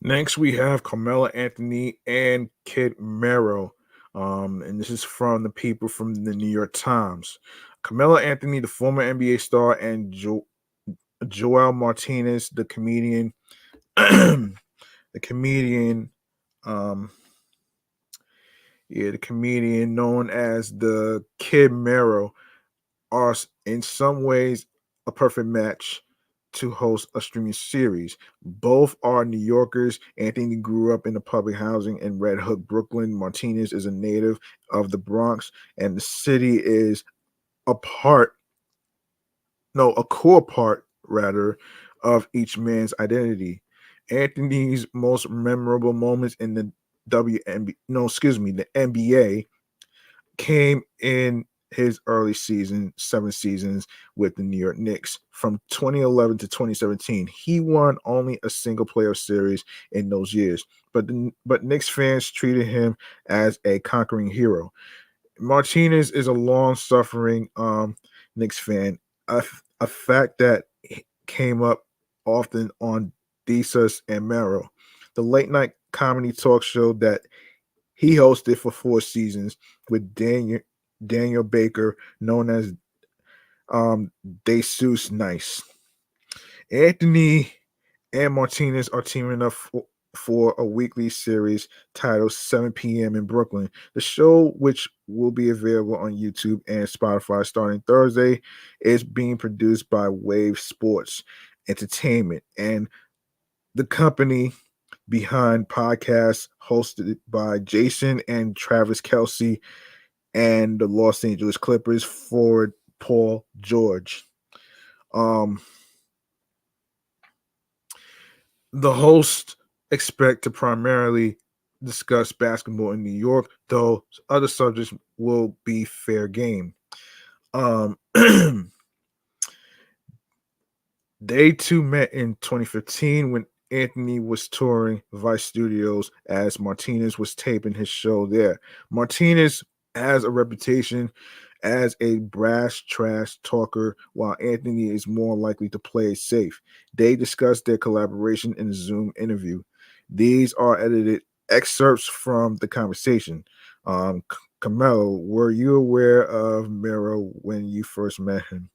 Next, we have Carmela Anthony and Kid Mero. And this is from the people from the New York Times. Carmela Anthony, the former NBA star, and Joel Martinez, the comedian, the comedian, um, the comedian known as the Kid Mero, are in some ways a perfect match to host a streaming series. Both are New Yorkers. Anthony grew up in the public housing in Red Hook, Brooklyn. Martinez is a native of the Bronx, and the city is a part, no, a core part rather, of each man's identity. Anthony's most memorable moments in the the NBA came in his early season, 7 seasons with the New York Knicks. From 2011 to 2017, he won only a single playoff series in those years, but Knicks fans treated him as a conquering hero. Martinez is a long-suffering Knicks fan, a fact that came up often on Desus and Mero, the late-night comedy talk show that he hosted for 4 seasons with Daniel Baker, known as DeSeuss Nice. Anthony and Martinez are teaming up for a weekly series titled 7 p.m. in Brooklyn. The show, which will be available on YouTube and Spotify starting Thursday, is being produced by Wave Sports Entertainment and the company behind podcasts hosted by Jason and Travis Kelsey and the Los Angeles Clippers forward Paul George. Um, the hosts expect to primarily discuss basketball in New York, though other subjects will be fair game. Um, They two met in 2015 when Anthony was touring Vice Studios as Martinez was taping his show there. Martinez has a reputation as a brash trash talker, while Anthony is more likely to play it safe. They discussed their collaboration in a Zoom interview. These are edited excerpts from the conversation. Camelo, were you aware of Mero when you first met him?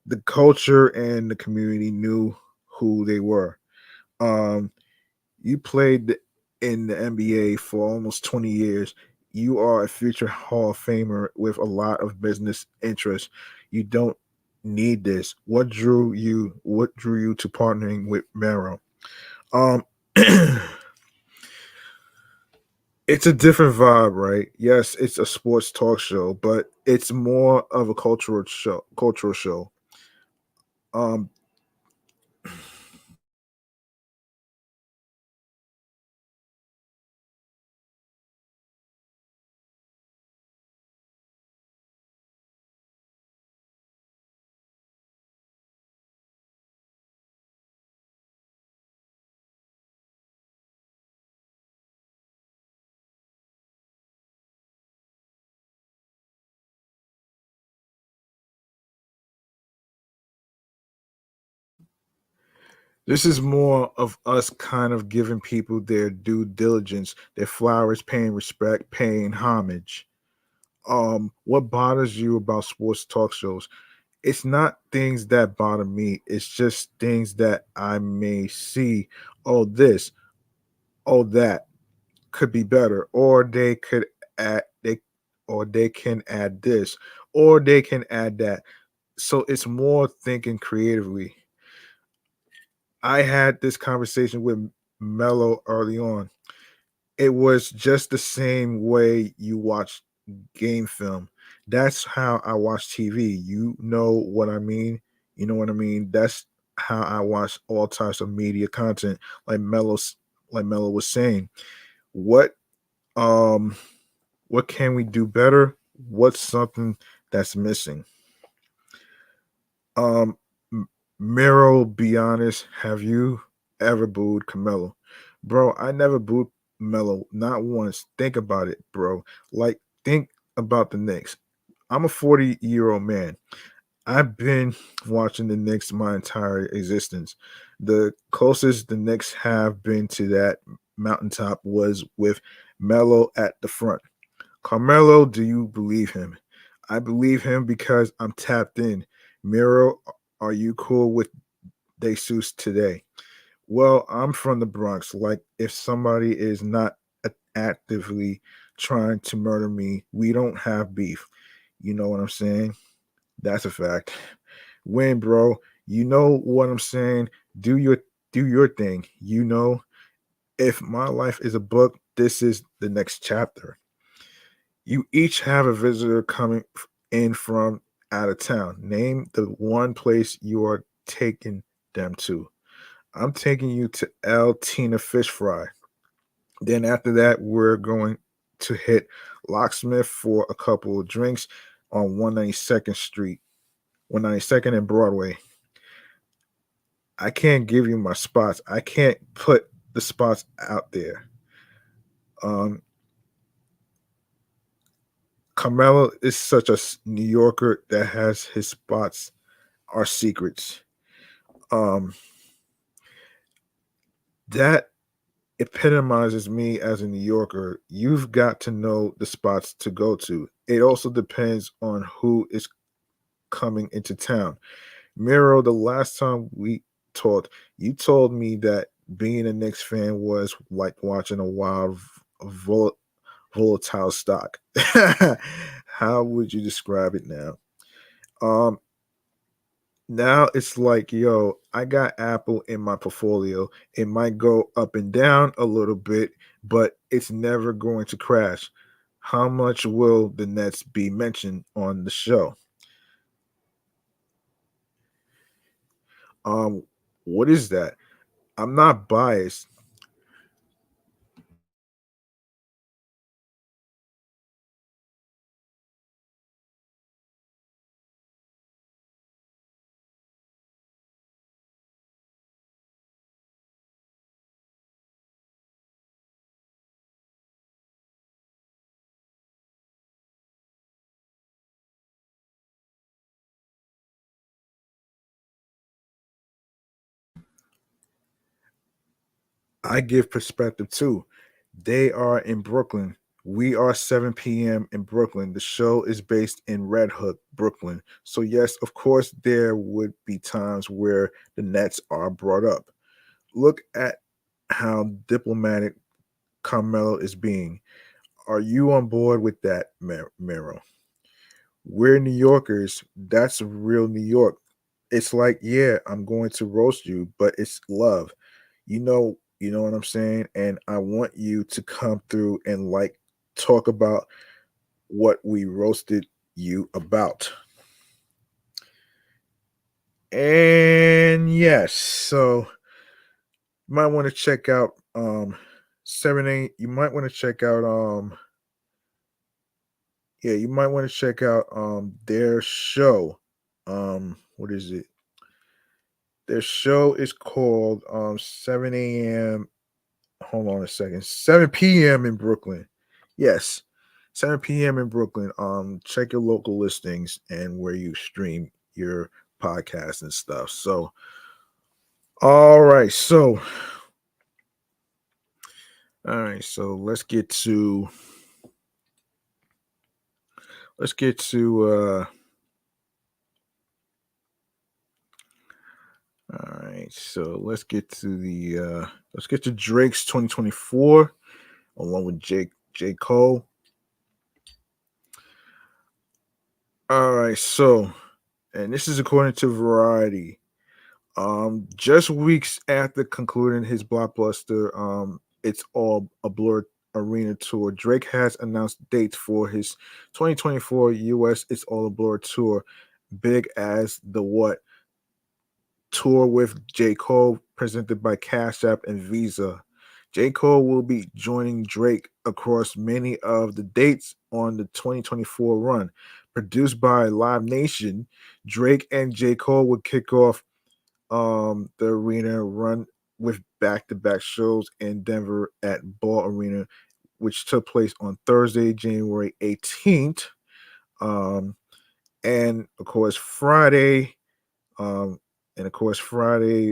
The culture and the community knew who they were. Um, you played in the NBA for almost 20 years. You are a future Hall of Famer with a lot of business interests. You don't need this. What drew you to partnering with Mero? Um it's a different vibe, right? Yes, it's a sports talk show, but it's more of a cultural show. Um This is more of us kind of giving people their due diligence, their flowers, paying respect, paying homage. What bothers you about sports talk shows? It's not things that bother me. It's just things that I may see. Oh, this, oh, that could be better, or they could add or they can add this, or they can add that. So it's more thinking creatively. I had this conversation with Mello early on. It was just the same way you watch game film. That's how I watch TV. You know what I mean? You know what I mean? That's how I watch all types of media content. Like Mello was saying. What um what can we do better? What's something that's missing? Um M- Miro, be honest, have you ever booed Camelo? Bro, I never booed Melo, not once. Think about it, bro. Like, think about the Knicks. I'm a 40-year-old man. I've been watching the Knicks my entire existence. The closest the Knicks have been to that mountaintop was with Melo at the front. Carmelo, do you believe him? I believe him because I'm tapped in. Miro, are you cool with Jesus today? Well, I'm from the Bronx. Like, if somebody is not actively trying to murder me, we don't have beef. You know what I'm saying? That's a fact. Win, bro. You know what I'm saying? Do your thing. You know, if my life is a book, this is the next chapter. You each have a visitor coming in from out of town. Name the one place you are taking them to. I'm taking you to El Tina Fish Fry. Then after that, we're going to hit Locksmith for a couple of drinks on 192nd Street, 192nd and Broadway. I can't give you my spots. I can't put the spots out there. Um, Carmelo is such a New Yorker that has his spots are secrets. Um, that epitomizes me as a New Yorker. You've got to know the spots to go to. It also depends on who is coming into town. Miro, the last time we talked, you told me that being a Knicks fan was like watching a wild, volatile stock. How would you describe it now? Um, Now it's like, yo, I got Apple in my portfolio. It might go up and down a little bit, but it's never going to crash. How much will the Nets be mentioned on the show? Um, what is that? I'm not biased. I give perspective too. They are in Brooklyn. We are 7 p.m. in Brooklyn. The show is based in Red Hook, Brooklyn. So, yes, of course, there would be times where the Nets are brought up. Look at how diplomatic Carmelo is being. Are you on board with that, Mero? We're New Yorkers. That's real New York. It's like, yeah, I'm going to roast you, but it's love. You know what I'm saying? And I want you to come through and like talk about what we roasted you about. And yes, so you might want to check out 7 8. You might want to check out yeah, you might want to check out their show. What is it? Their show is called 7 a.m. Hold on a second. 7 p.m. in Brooklyn. Yes. 7 p.m. in Brooklyn. Check your local listings and where you stream your podcast and stuff. So All right, so let's get to all right, so let's get to Drake's 2024 along with J. Cole. All right, so and this is according to Variety. Just weeks after concluding his blockbuster, It's All a Blur Arena tour, Drake has announced dates for his 2024 US It's All a Blur tour, big as the what tour with J. Cole, presented by Cash App and Visa. J. Cole will be joining Drake across many of the dates on the 2024 run. Produced by Live Nation, Drake and J. Cole will kick off the arena run with back-to-back shows in Denver at Ball Arena, which took place on Thursday, January 18th. Um, and of course um, Friday,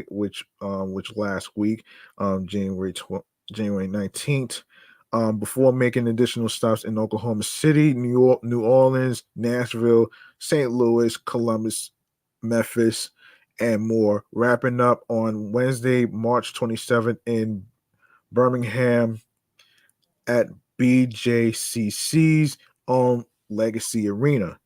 which last week, January 19th. Before making additional stops in Oklahoma City, New Orleans, Nashville, St. Louis, Columbus, Memphis, and more. Wrapping up on Wednesday, March 27th in Birmingham at BJCC's own Legacy Arena.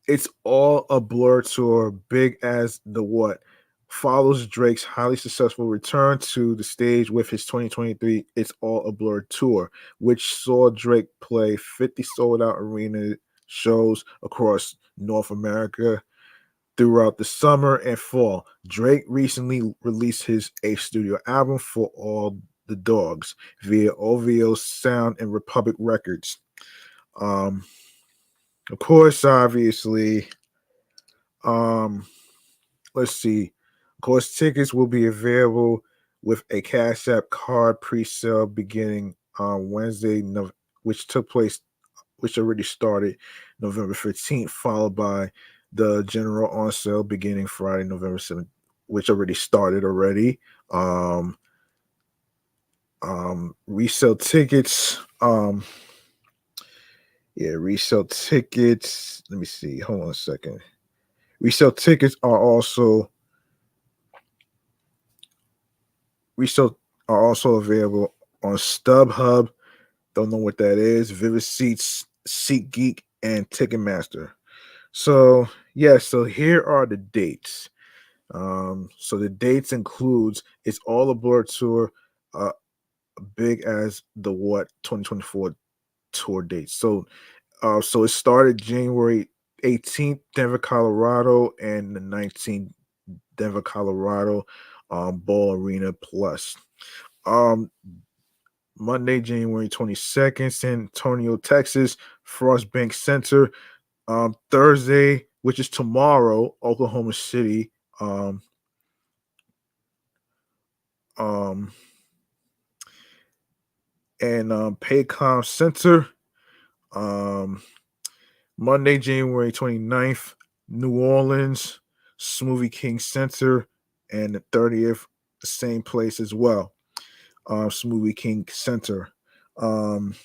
It's All a Blur tour, big as the what, follows Drake's highly successful return to the stage with his 2023 It's All a Blur tour, which saw Drake play 50 sold out arena shows across North America throughout the summer and fall. Drake recently released his eighth studio album, For All the Dogs, via OVO Sound and Republic Records. Um, of course, obviously, um, let's see. Of course, tickets will be available with a Cash App card pre-sale beginning on Wednesday, which already started November 15th, followed by the general on sale beginning Friday, November 7th, which already started already. Um, Resale tickets. Resale tickets. Let me see. Hold on a second. Resale tickets are also Resale are also available on StubHub. Don't know what that is. Vivid Seats, SeatGeek, and Ticketmaster. So so here are the dates. So the dates includes It's All a Blur tour, uh, big as the what 2024 tour dates. So it started January 18th, Denver, Colorado, and the 19th, Denver, Colorado, Ball Arena Plus. Um, Monday, January 22nd, San Antonio, Texas, Frostbank Center. Thursday, which is tomorrow, Oklahoma City. Um, um, and Paycom Center. Um, Monday, January 29th, New Orleans, Smoothie King Center. And the 30th, the same place as well, Smoothie King Center. Um,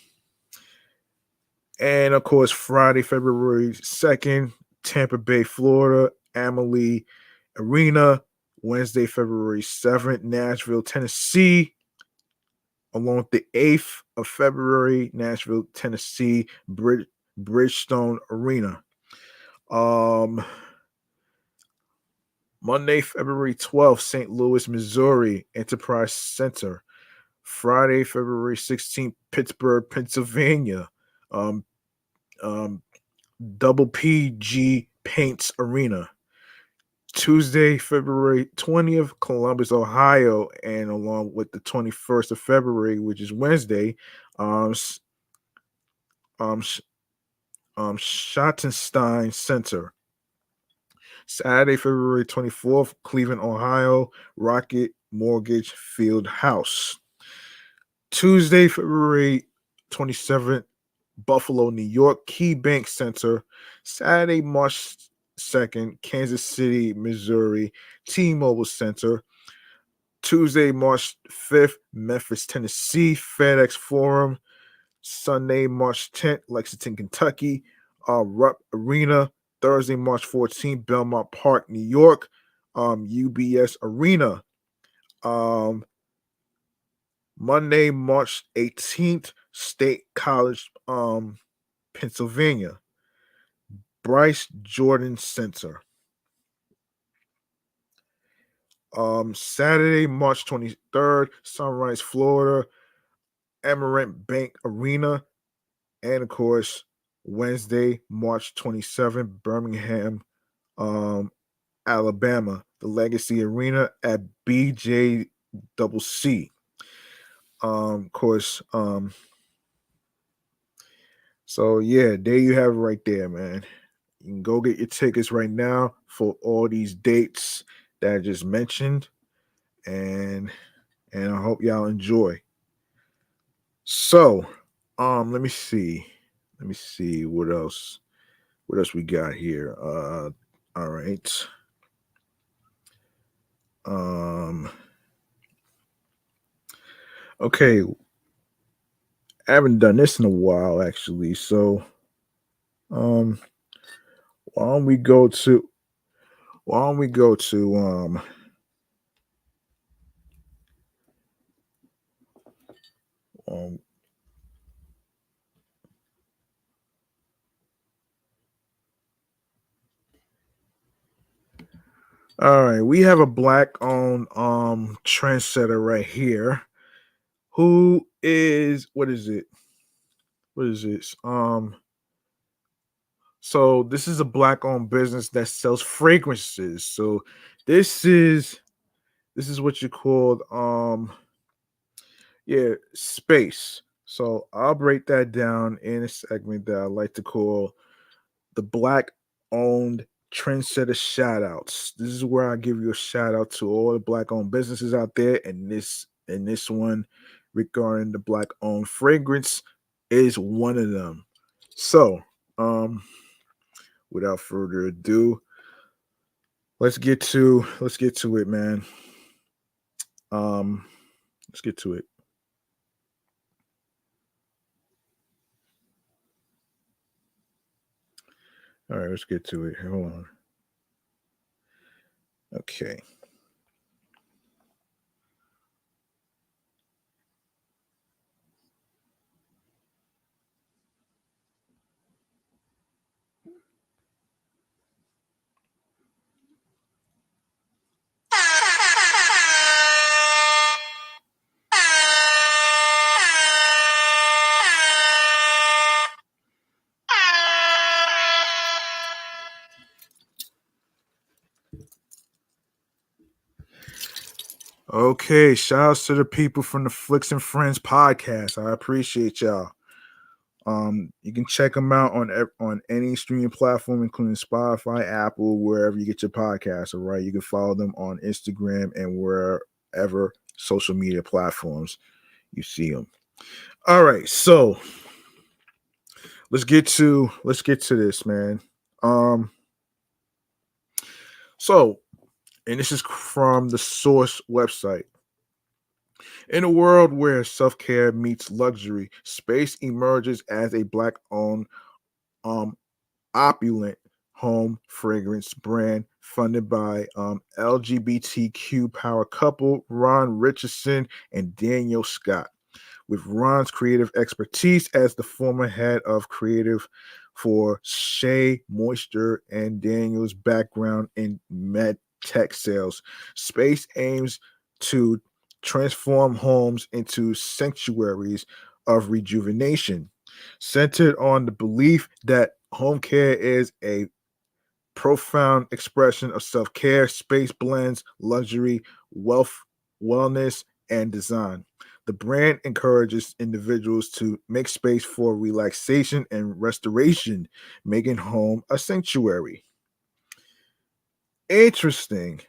And of course, Friday, February 2nd, Tampa Bay, Florida, Amalie Arena. Wednesday, February 7th, Nashville, Tennessee. Along with the 8th of February, Nashville, Tennessee, Bridgestone Arena. Um, Monday, February 12th, St. Louis, Missouri, Enterprise Center. Friday, February 16th, Pittsburgh, Pennsylvania. Um, um, Double PG Paints Arena. Tuesday, February 20th, Columbus, Ohio, and along with the 21st of February, which is Wednesday, um, um, Schottenstein Center. Saturday, February 24th, Cleveland, Ohio, Rocket Mortgage Field House. Tuesday, February 27th, Buffalo, New York, Key Bank Center. Saturday, March 2nd, Kansas City, Missouri, T-Mobile Center. Tuesday, March 5th, Memphis, Tennessee, FedEx Forum. Sunday, March 10th, Lexington, Kentucky, Rupp Arena. Thursday, March 14th, Belmont Park, New York, UBS Arena. Monday, March 18th, State College, Pennsylvania, Bryce Jordan Center. Saturday, March 23rd, Sunrise, Florida, Amarant Bank Arena, and of course, Wednesday, March 27th, Birmingham, Alabama, the Legacy Arena at BJCC. Of course, so yeah, there you have it right there, man. You can go get your tickets right now for all these dates that I just mentioned, and I hope y'all enjoy. So, let me see. Let me see what else. What else we got here? All right. Um, okay. I haven't done this in a while, actually. So, um, why don't we go to? Why don't we go to? Um all right, we have a black-owned trendsetter right here. Who is what is it? What is this? So this is a black-owned business that sells fragrances. So this is this is what you call yeah, space. So I'll break that down in a segment that I like to call the black owned trendsetter shout outs. This is where I give you a shout out to all the black owned businesses out there, and this one regarding the black owned fragrance is one of them. So without further ado, let's get to it, man. Um let's get to it. All right, let's get to it. Hold on. Okay. Okay, shout outs to the people from the Flicks and Friends podcast. I appreciate y'all. You can check them out on any streaming platform, including Spotify, Apple, wherever you get your podcasts. All right, you can follow them on Instagram and wherever social media platforms you see them. All right, so let's get to this, man. Um, so and this is from the Source website. In a world where self care meets luxury, space emerges as a black owned um opulent home fragrance brand funded by LGBTQ power couple Ron Richardson and Daniel Scott. With Ron's creative expertise as the former head of creative for Shea Moisture and Daniel's background in med tech sales, Space aims to transform homes into sanctuaries of rejuvenation, centered on the belief that home care is a profound expression of self care. Space blends luxury, wealth, wellness, and design. The brand encourages individuals to make space for relaxation and restoration, making home a sanctuary. Interesting.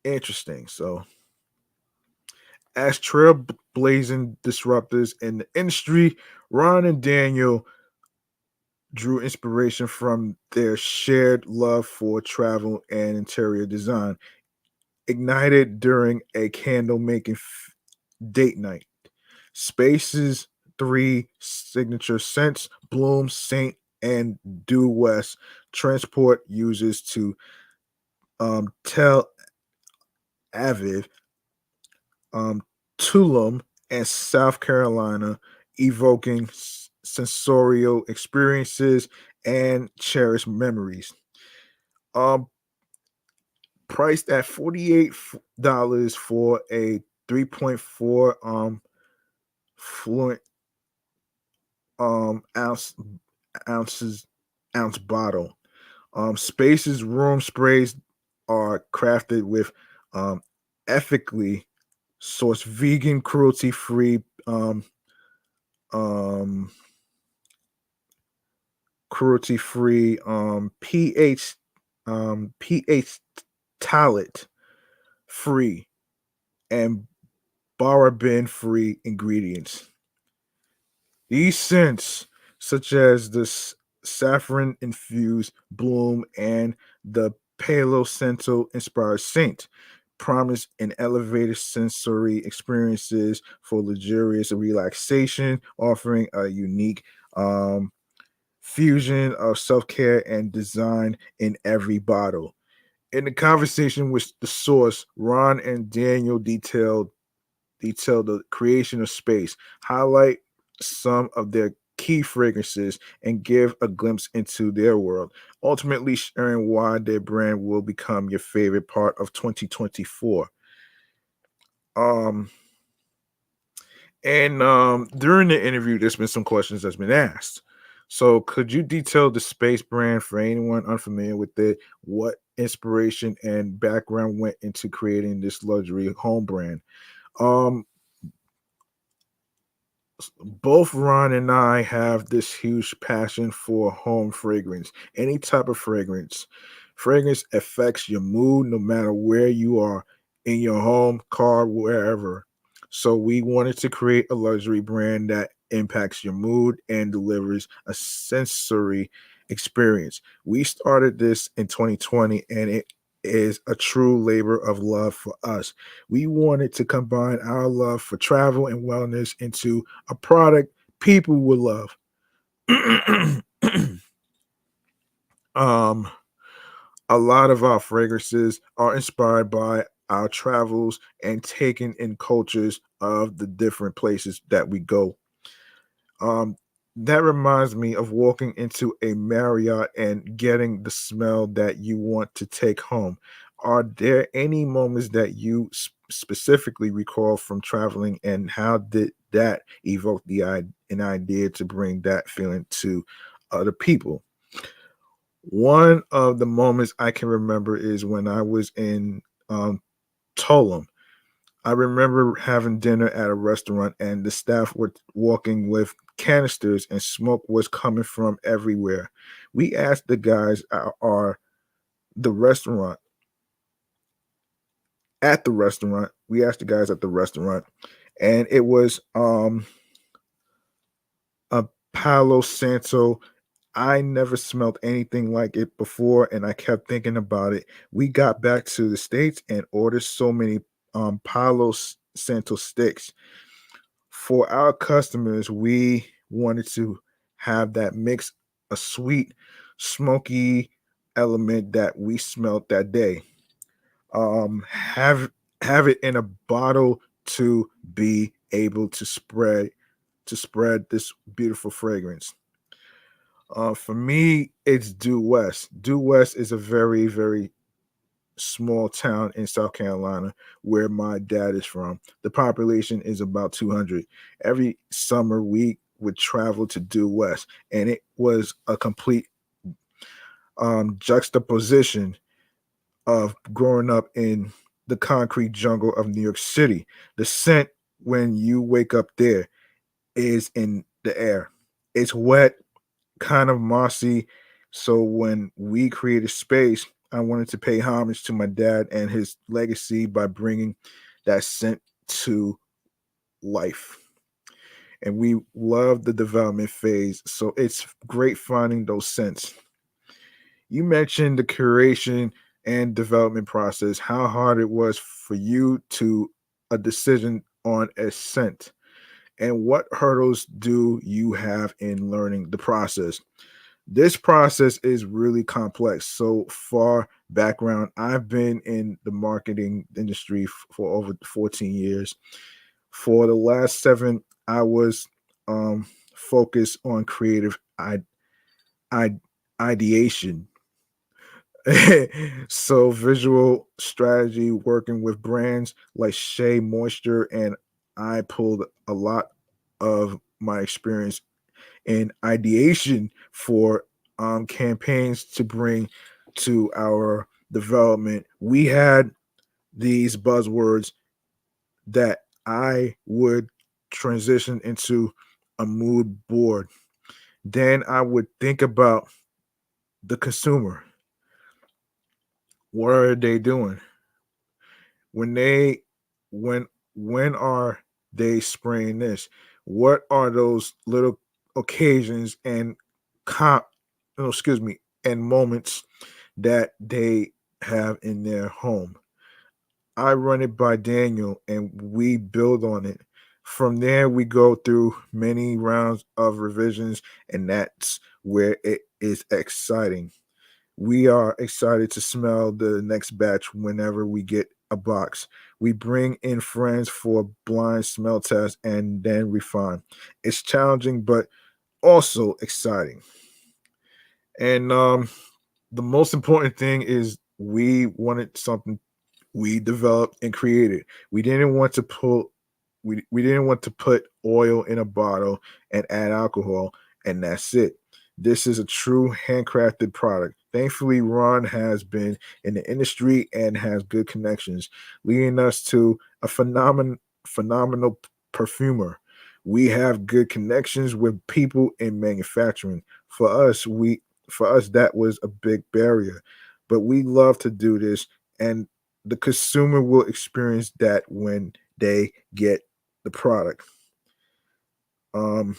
Interesting. So, as trailblazing disruptors in the industry, Ron and Daniel drew inspiration from their shared love for travel and interior design. ignited during a candle making date night. Space's three signature scents, Bloom, Saint, and Due West, transport users to Tel Aviv, um, Tulum, and South Carolina, evoking sensorial experiences and cherished memories. Um, Priced at $48 for a 3.4 fluent ounce ounces ounce bottle. Space's room sprays are crafted with um, ethically sourced, vegan, cruelty free, um, pH talent free, and paraben free ingredients. These scents, such as the saffron infused bloom and the Palo Santo inspired saint, promise an elevated sensory experiences for luxurious relaxation, offering a unique um, fusion of self care and design in every bottle. In the conversation with the source, Ron and Daniel detail the creation of space, highlight some of their key fragrances, and give a glimpse into their world, ultimately sharing why their brand will become your favorite part of 2024. Um, and During the interview, there's been some questions that's been asked. So, could you detail the space brand for anyone unfamiliar with it? What inspiration and background went into creating this luxury home brand? Um, both Ron and I have this huge passion for home fragrance. Any type of fragrance. Fragrance affects your mood no matter where you are, in your home, car, wherever. So we wanted to create a luxury brand that impacts your mood and delivers a sensory experience. We started this in 2020, and it is a true labor of love for us. We wanted to combine our love for travel and wellness into a product people will love. um, a lot of our fragrances are inspired by our travels and taken in cultures of the different places that we go. Um, that reminds me of walking into a Marriott and getting the smell that you want to take home. Are there any moments that you specifically recall from traveling, and how did that evoke an idea to bring that feeling to other people? One of the moments I can remember is when I was in um, Tulum. I remember having dinner at a restaurant, and the staff were walking with canisters and smoke was coming from everywhere. We asked the guys are the restaurant at the restaurant. We asked the guys at the restaurant, and it was a Palo Santo. I never smelled anything like it before, and I kept thinking about it. We got back to the States and ordered so many Palo Santo sticks. For our customers, we wanted to have that mix, a sweet, smoky element that we smelled that day. Um, have have it in a bottle to be able to spread this beautiful fragrance. For me, it's Due West. Due West is a very, very small town in South Carolina where my dad is from. The population is about 200. Every summer, we would travel to Due West, and it was a complete juxtaposition of growing up in the concrete jungle of New York City. The scent when you wake up there is in the air. It's wet, kind of mossy. So when we created space, I wanted to pay homage to my dad and his legacy by bringing that scent to life. And we love the development phase. So it's great finding those scents. You mentioned the curation. and development process, how hard it was for you to a decision on a scent, and what hurdles do you have in learning the process. This process is really complex. So, for background, I've been in the marketing industry for over 14 years. For the last seven, I was focused on creative I- ideation. So, visual strategy, working with brands like Shea Moisture, and I pulled a lot of my experience in ideation for campaigns to bring to our development. We had these buzzwords that I would transition into a mood board. Then I would think about the consumer. What are they doing when they when when are they spraying this? What are those little occasions and comp no, excuse me, and moments that they have in their home? I run it by Daniel and we build on it. From there, we go through many rounds of revisions, and that's where it is exciting. We are excited to smell the next batch whenever we get a box. We bring in friends for blind smell tests and then refine. It's challenging, but also exciting. And the most important thing is we wanted something we developed and created. We didn't want to pull we didn't want to put oil in a bottle and add alcohol and that's it. This is a true handcrafted product. Thankfully, Ron has been in the industry and has good connections, leading us to a phenomenal perfumer. We have good connections with people in manufacturing. For us that was a big barrier, but we love to do this, and the consumer will experience that when they get the product. Um,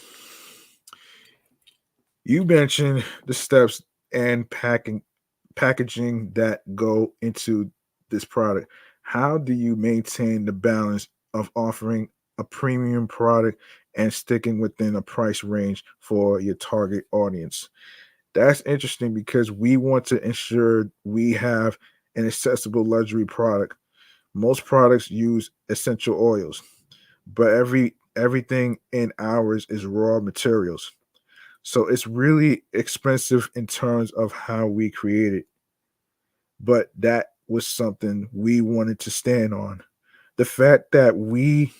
you mentioned the steps and packaging that go into this product. How do you maintain the balance of offering a premium product and sticking within a price range for your target audience? That's interesting because we want to ensure we have an accessible luxury product. Most products use essential oils, but everything in ours is raw materials. So it's really expensive in terms of how we create it, but that was something we wanted to stand on. The fact that we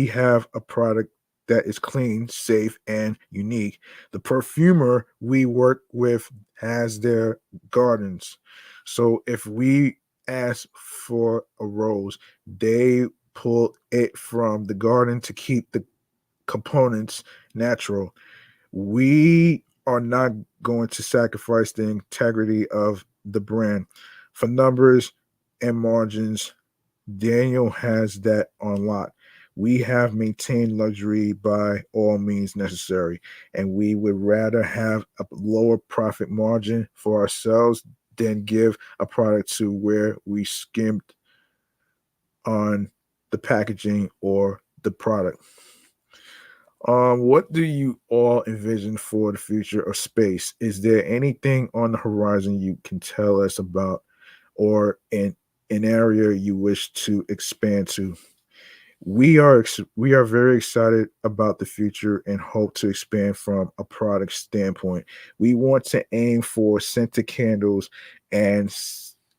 have a product that is clean, safe, and unique. The perfumer we work with has their gardens. So if we ask for a rose, they pull it from the garden to keep the components natural. We are not going to sacrifice the integrity of the brand for numbers and margins. Daniel has that on lock. We have maintained luxury by all means necessary, and we would rather have a lower profit margin for ourselves than give a product to where we skimped on the packaging or the product. What do you all envision for the future of space? Is there anything on the horizon you can tell us about, or an area you wish to expand to? We are very excited about the future and hope to expand from a product standpoint. We want to aim for scented candles and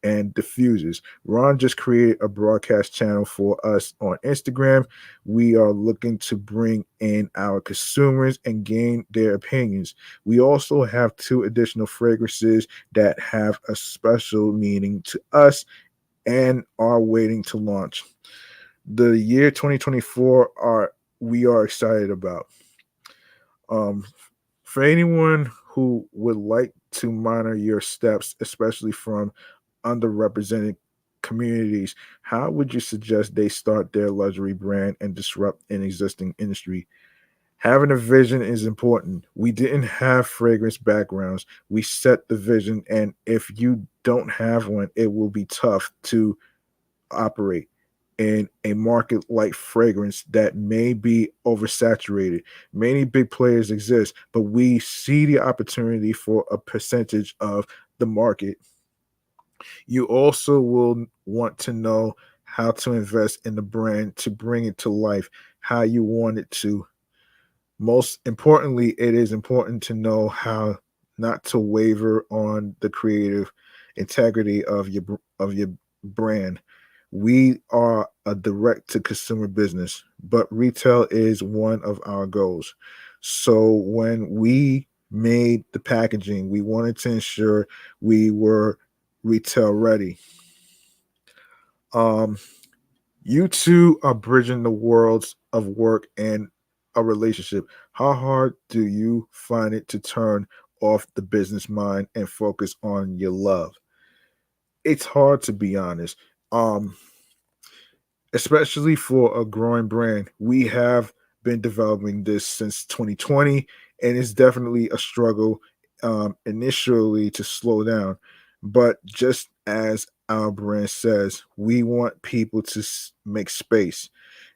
and diffusers. Ron just created a broadcast channel for us on Instagram. We are looking to bring in our consumers and gain their opinions. We also have two additional fragrances that have a special meaning to us and are waiting to launch. The year 2024 are we are excited about. Um, for anyone who would like to monitor your steps, especially from underrepresented communities, how would you suggest they start their luxury brand and disrupt an existing industry? Having a vision is important. We didn't have fragrance backgrounds. We set the vision, and if you don't have one, it will be tough to operate in a market like fragrance that may be oversaturated. Many big players exist, but we see the opportunity for a percentage of the market. You also will want to know how to invest in the brand to bring it to life how you want it to. Most importantly, it is important to know how not to waver on the creative integrity of your brand. We are a direct to consumer business, but retail is one of our goals. So when we made the packaging, we wanted to ensure we were retail ready. Um, you two are bridging the worlds of work and a relationship. How hard do you find it to turn off the business mind and focus on your love? It's hard, to be honest. Um, Especially for a growing brand. We have been developing this since 2020, and it's definitely a struggle initially to slow down. But just as our brand says, we want people to make space.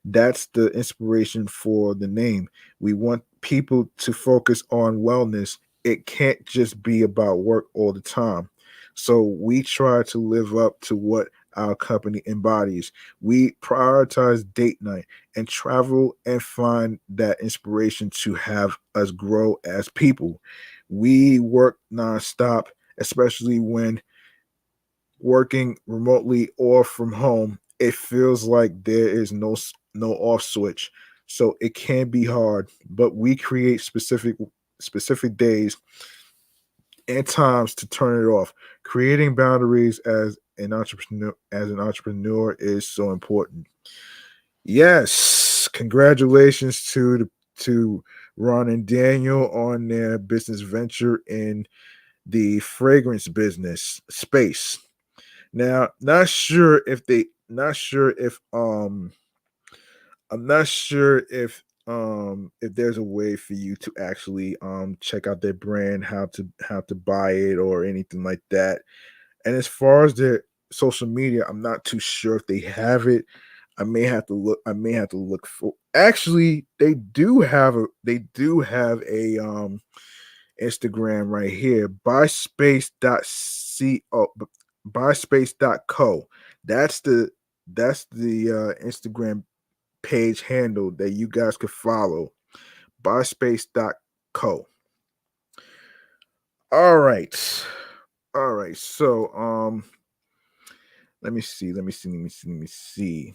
That's the inspiration for the name. We want people to focus on wellness. It can't just be about work all the time. So we try to live up to what our company embodies. We prioritize date night and travel and find that inspiration to have us grow as people. We work nonstop, especially when working remotely or from home. It feels like there is no off switch. So it can be hard, but we create specific days and times to turn it off. Creating boundaries as an entrepreneur is so important. Yes, congratulations to Ron and Daniel on their business venture in the fragrance business space. Now, not sure if there's a way for you to actually check out their brand, how to buy it or anything like that. And as far as their social media, I'm not too sure if they have it. I may have to look for. Actually, they do have a Instagram right here. Buyspace.co. That's the Instagram page handle that you guys could follow. Buyspace.co. All right. All right. So let me see. Let me see.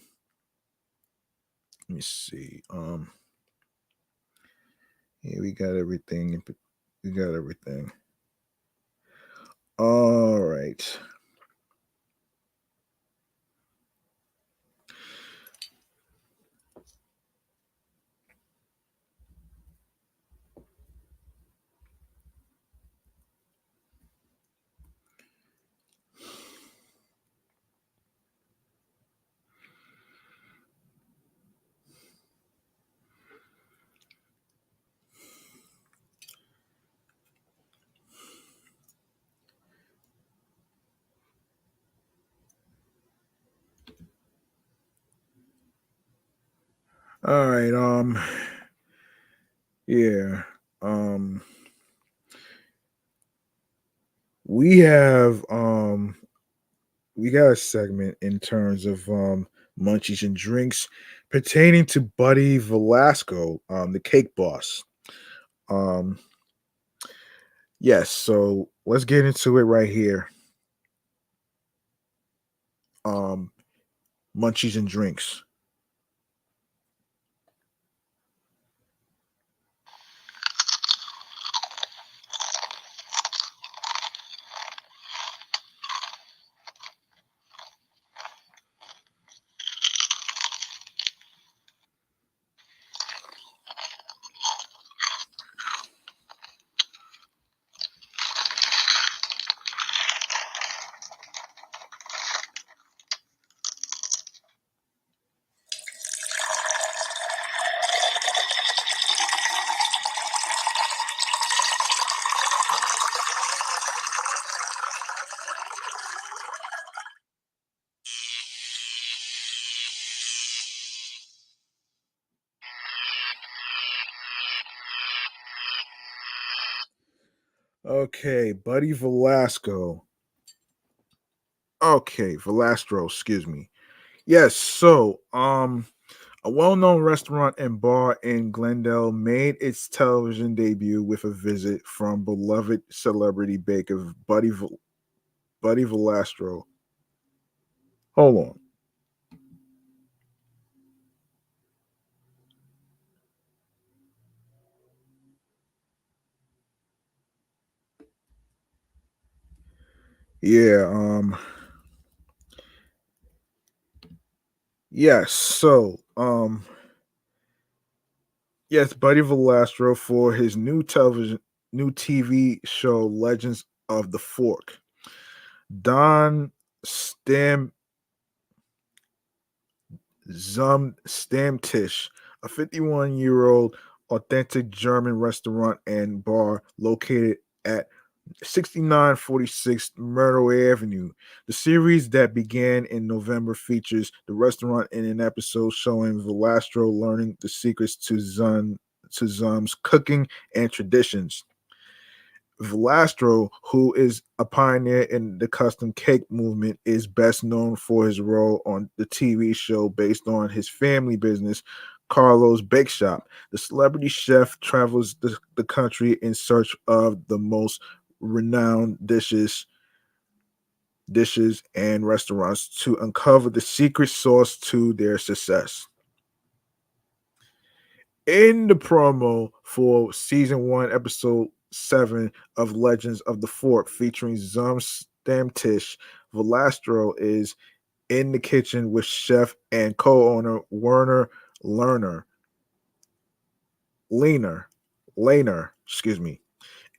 Here we got everything. We got everything. All right. All right. Yeah. Um we have we got a segment in terms of munchies and drinks pertaining to Buddy Velasco, the cake boss. Um yes, so let's get into it right here. Um Munchies and drinks. Okay, Buddy Velasco. Okay, Velastro, excuse me. Yes, so a well-known restaurant and bar in Glendale made its television debut with a visit from beloved celebrity baker Buddy Velastro. Hold on. Yeah, yes, yes, Buddy Velastro for his new TV show Legends of the Fork. Don Stam Stammtisch, a 51-year-old authentic German restaurant and bar located at 6946 Myrtle Avenue. The series that began in November features the restaurant in an episode showing Velastro learning the secrets to Zum's cooking and traditions. Velastro, who is a pioneer in the custom cake movement, is best known for his role on the TV show based on his family business, Carlo's Bake Shop. The celebrity chef travels the country in search of the most renowned dishes and restaurants to uncover the secret sauce to their success. In the promo for season one, episode 7 of Legends of the Fork, featuring Zum Stamtish, Velastro is in the kitchen with chef and co-owner Werner Lerner, Leaner, Laner, excuse me,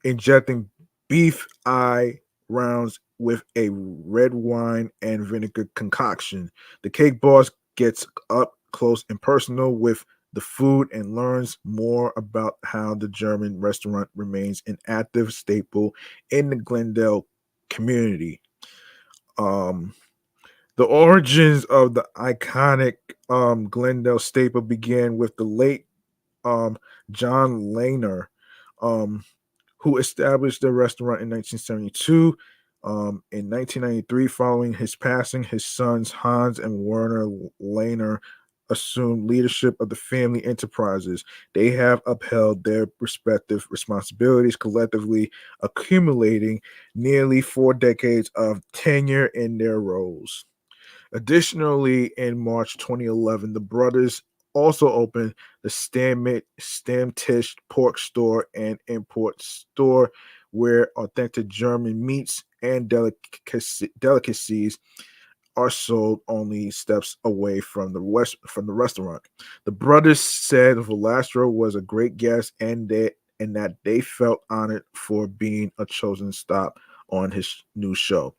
injecting beef eye rounds with a red wine and vinegar concoction. The cake boss gets up close and personal with the food and learns more about how the German restaurant remains an active staple in the Glendale community. Um, the origins of the iconic Glendale staple began with the late um, John Lehner, um, who established the restaurant in 1972. In 1993, following his passing, his sons Hans and Werner Lehner assumed leadership of the family enterprises. They have upheld their respective responsibilities collectively, accumulating nearly 4 decades of tenure in their roles. Additionally, in March 2011, the brothers also opened the Stammtisch pork store and import store where authentic German meats and delicacies are sold only steps away from the restaurant. The brothers said Velastro was a great guest and that they felt honored for being a chosen stop on his new show.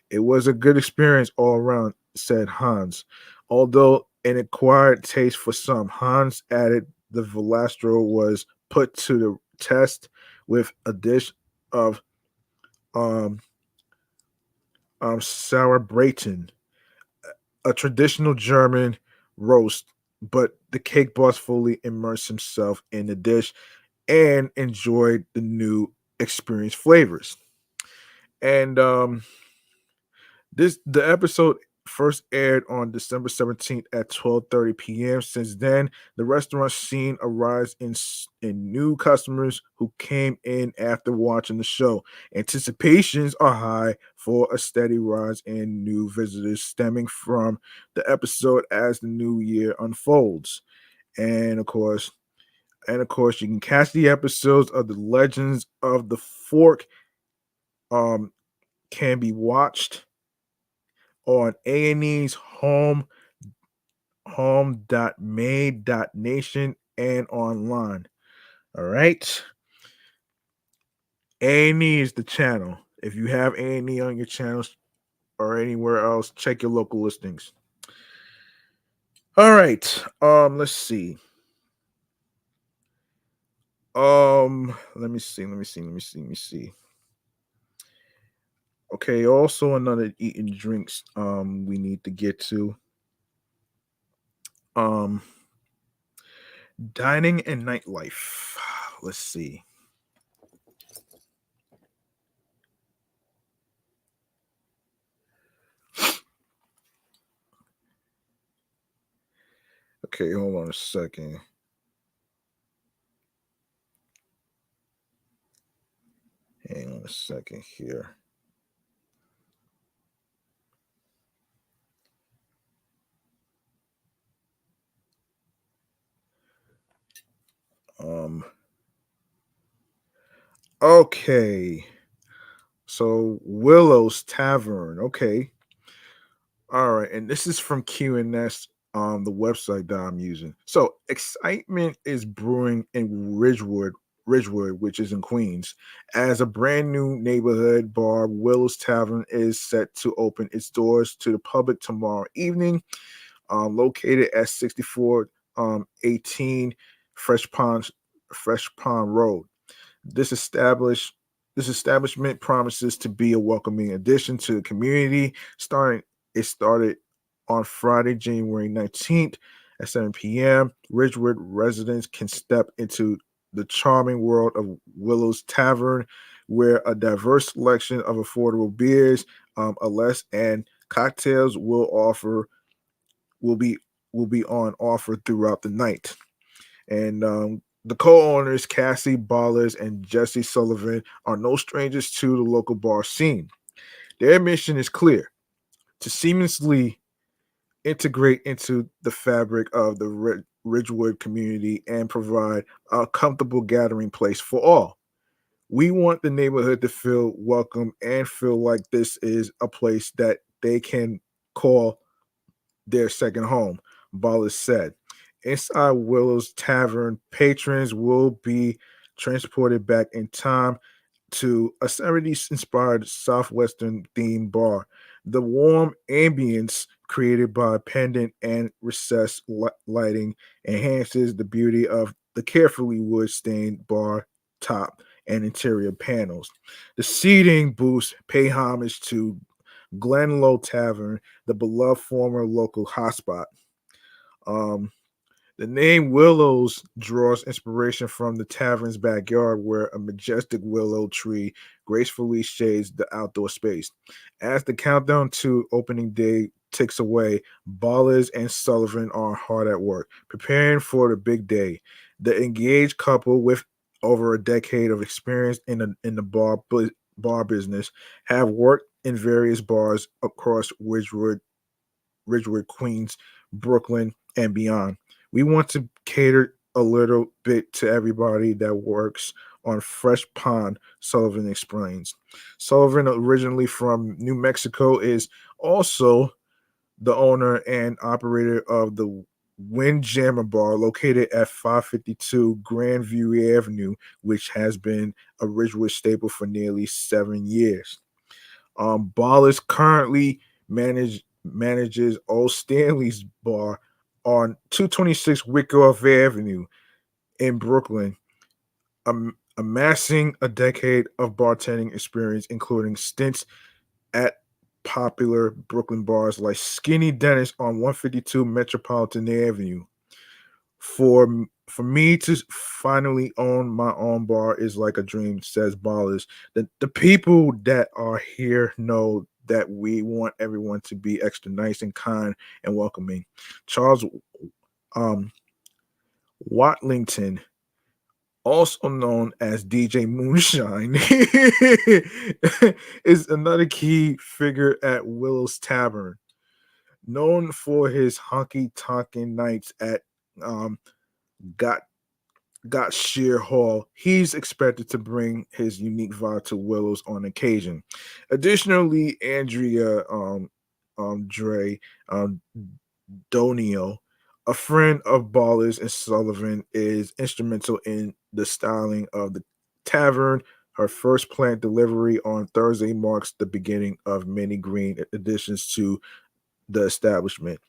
It was a good experience all around, said Hans. Although an acquired taste for some, Hans added the Velastro was put to the test with a dish of um, Sauerbraten, a traditional German roast, but the cake boss fully immersed himself in the dish and enjoyed the new experience flavors. And the episode first aired on December 17th at 12:30 p.m. Since then, the restaurant seen a rise in new customers who came in after watching the show. Anticipations are high for a steady rise in new visitors stemming from the episode as the new year unfolds. And of course, you can catch the episodes of the Legends of the Fork um can be watched on A&E's home.made.nation and online. All right. A&E is the channel. If you have A&E on your channels or anywhere else, check your local listings. All right. Let's see. Let me see. Okay, also another eating drinks we need to get to. Um Dining and nightlife. Let's see. Okay, hold on a second. Hang on a second here. Um. Okay. So Willow's Tavern. Okay. All right, and this is from QNS, the website that I'm using. So excitement is brewing in Ridgewood, which is in Queens, as a brand new neighborhood bar. Willow's Tavern is set to open its doors to the public tomorrow evening. Located at 6418 Fresh Pond Fresh Pond Road. This established this establishment promises to be a welcoming addition to the community. It started on Friday, January 19th at 7 p.m. Ridgewood residents can step into the charming world of Willow's Tavern, where a diverse selection of affordable beers, a less and cocktails will be will be on offer throughout the night. And the co-owners, Cassie Ballers and Jesse Sullivan, are no strangers to the local bar scene. Their mission is clear: to seamlessly integrate into the fabric of the Ridgewood community and provide a comfortable gathering place for all. We want the neighborhood to feel welcome and feel like this is a place that they can call their second home, Ballers said. Inside Willow's Tavern, patrons will be transported back in time to a 70s inspired Southwestern themed bar. The warm ambience created by pendant and recessed lighting enhances the beauty of the carefully wood stained bar top and interior panels. The seating booths pay homage to Glenlow Tavern, the beloved former local hotspot. Um, the name Willows draws inspiration from the tavern's backyard, where a majestic willow tree gracefully shades the outdoor space. As the countdown to opening day ticks away, Ballers and Sullivan are hard at work, preparing for the big day. The engaged couple, with over a decade of experience in the bar business, have worked in various bars across Ridgewood, Queens, Brooklyn, and beyond. We want to cater a little bit to everybody that works on Fresh Pond, Sullivan explains. Sullivan, originally from New Mexico, is also the owner and operator of the Windjammer Bar, located at 552 Grandview Avenue, which has been a Ridgewood staple for nearly 7 years. Ballers currently manages Old Stanley's Bar on 226 Wickoff Avenue in Brooklyn, amassing a decade of bartending experience, including stints at popular Brooklyn bars like Skinny Dennis on 152 Metropolitan Avenue. For me to finally own my own bar is like a dream, says Ballers. The people that are here know that we want everyone to be extra nice and kind and welcoming. Charles um, Watlington, also known as DJ Moonshine, is another key figure at Willow's Tavern, known for his honky tonkin' nights at um, Got Sheer Hall. He's expected to bring his unique vibe to Willows on occasion. Additionally, Andrea Dre Donio, a friend of Ballers and Sullivan, is instrumental in the styling of the tavern. Her first plant delivery on Thursday marks the beginning of many green additions to the establishment.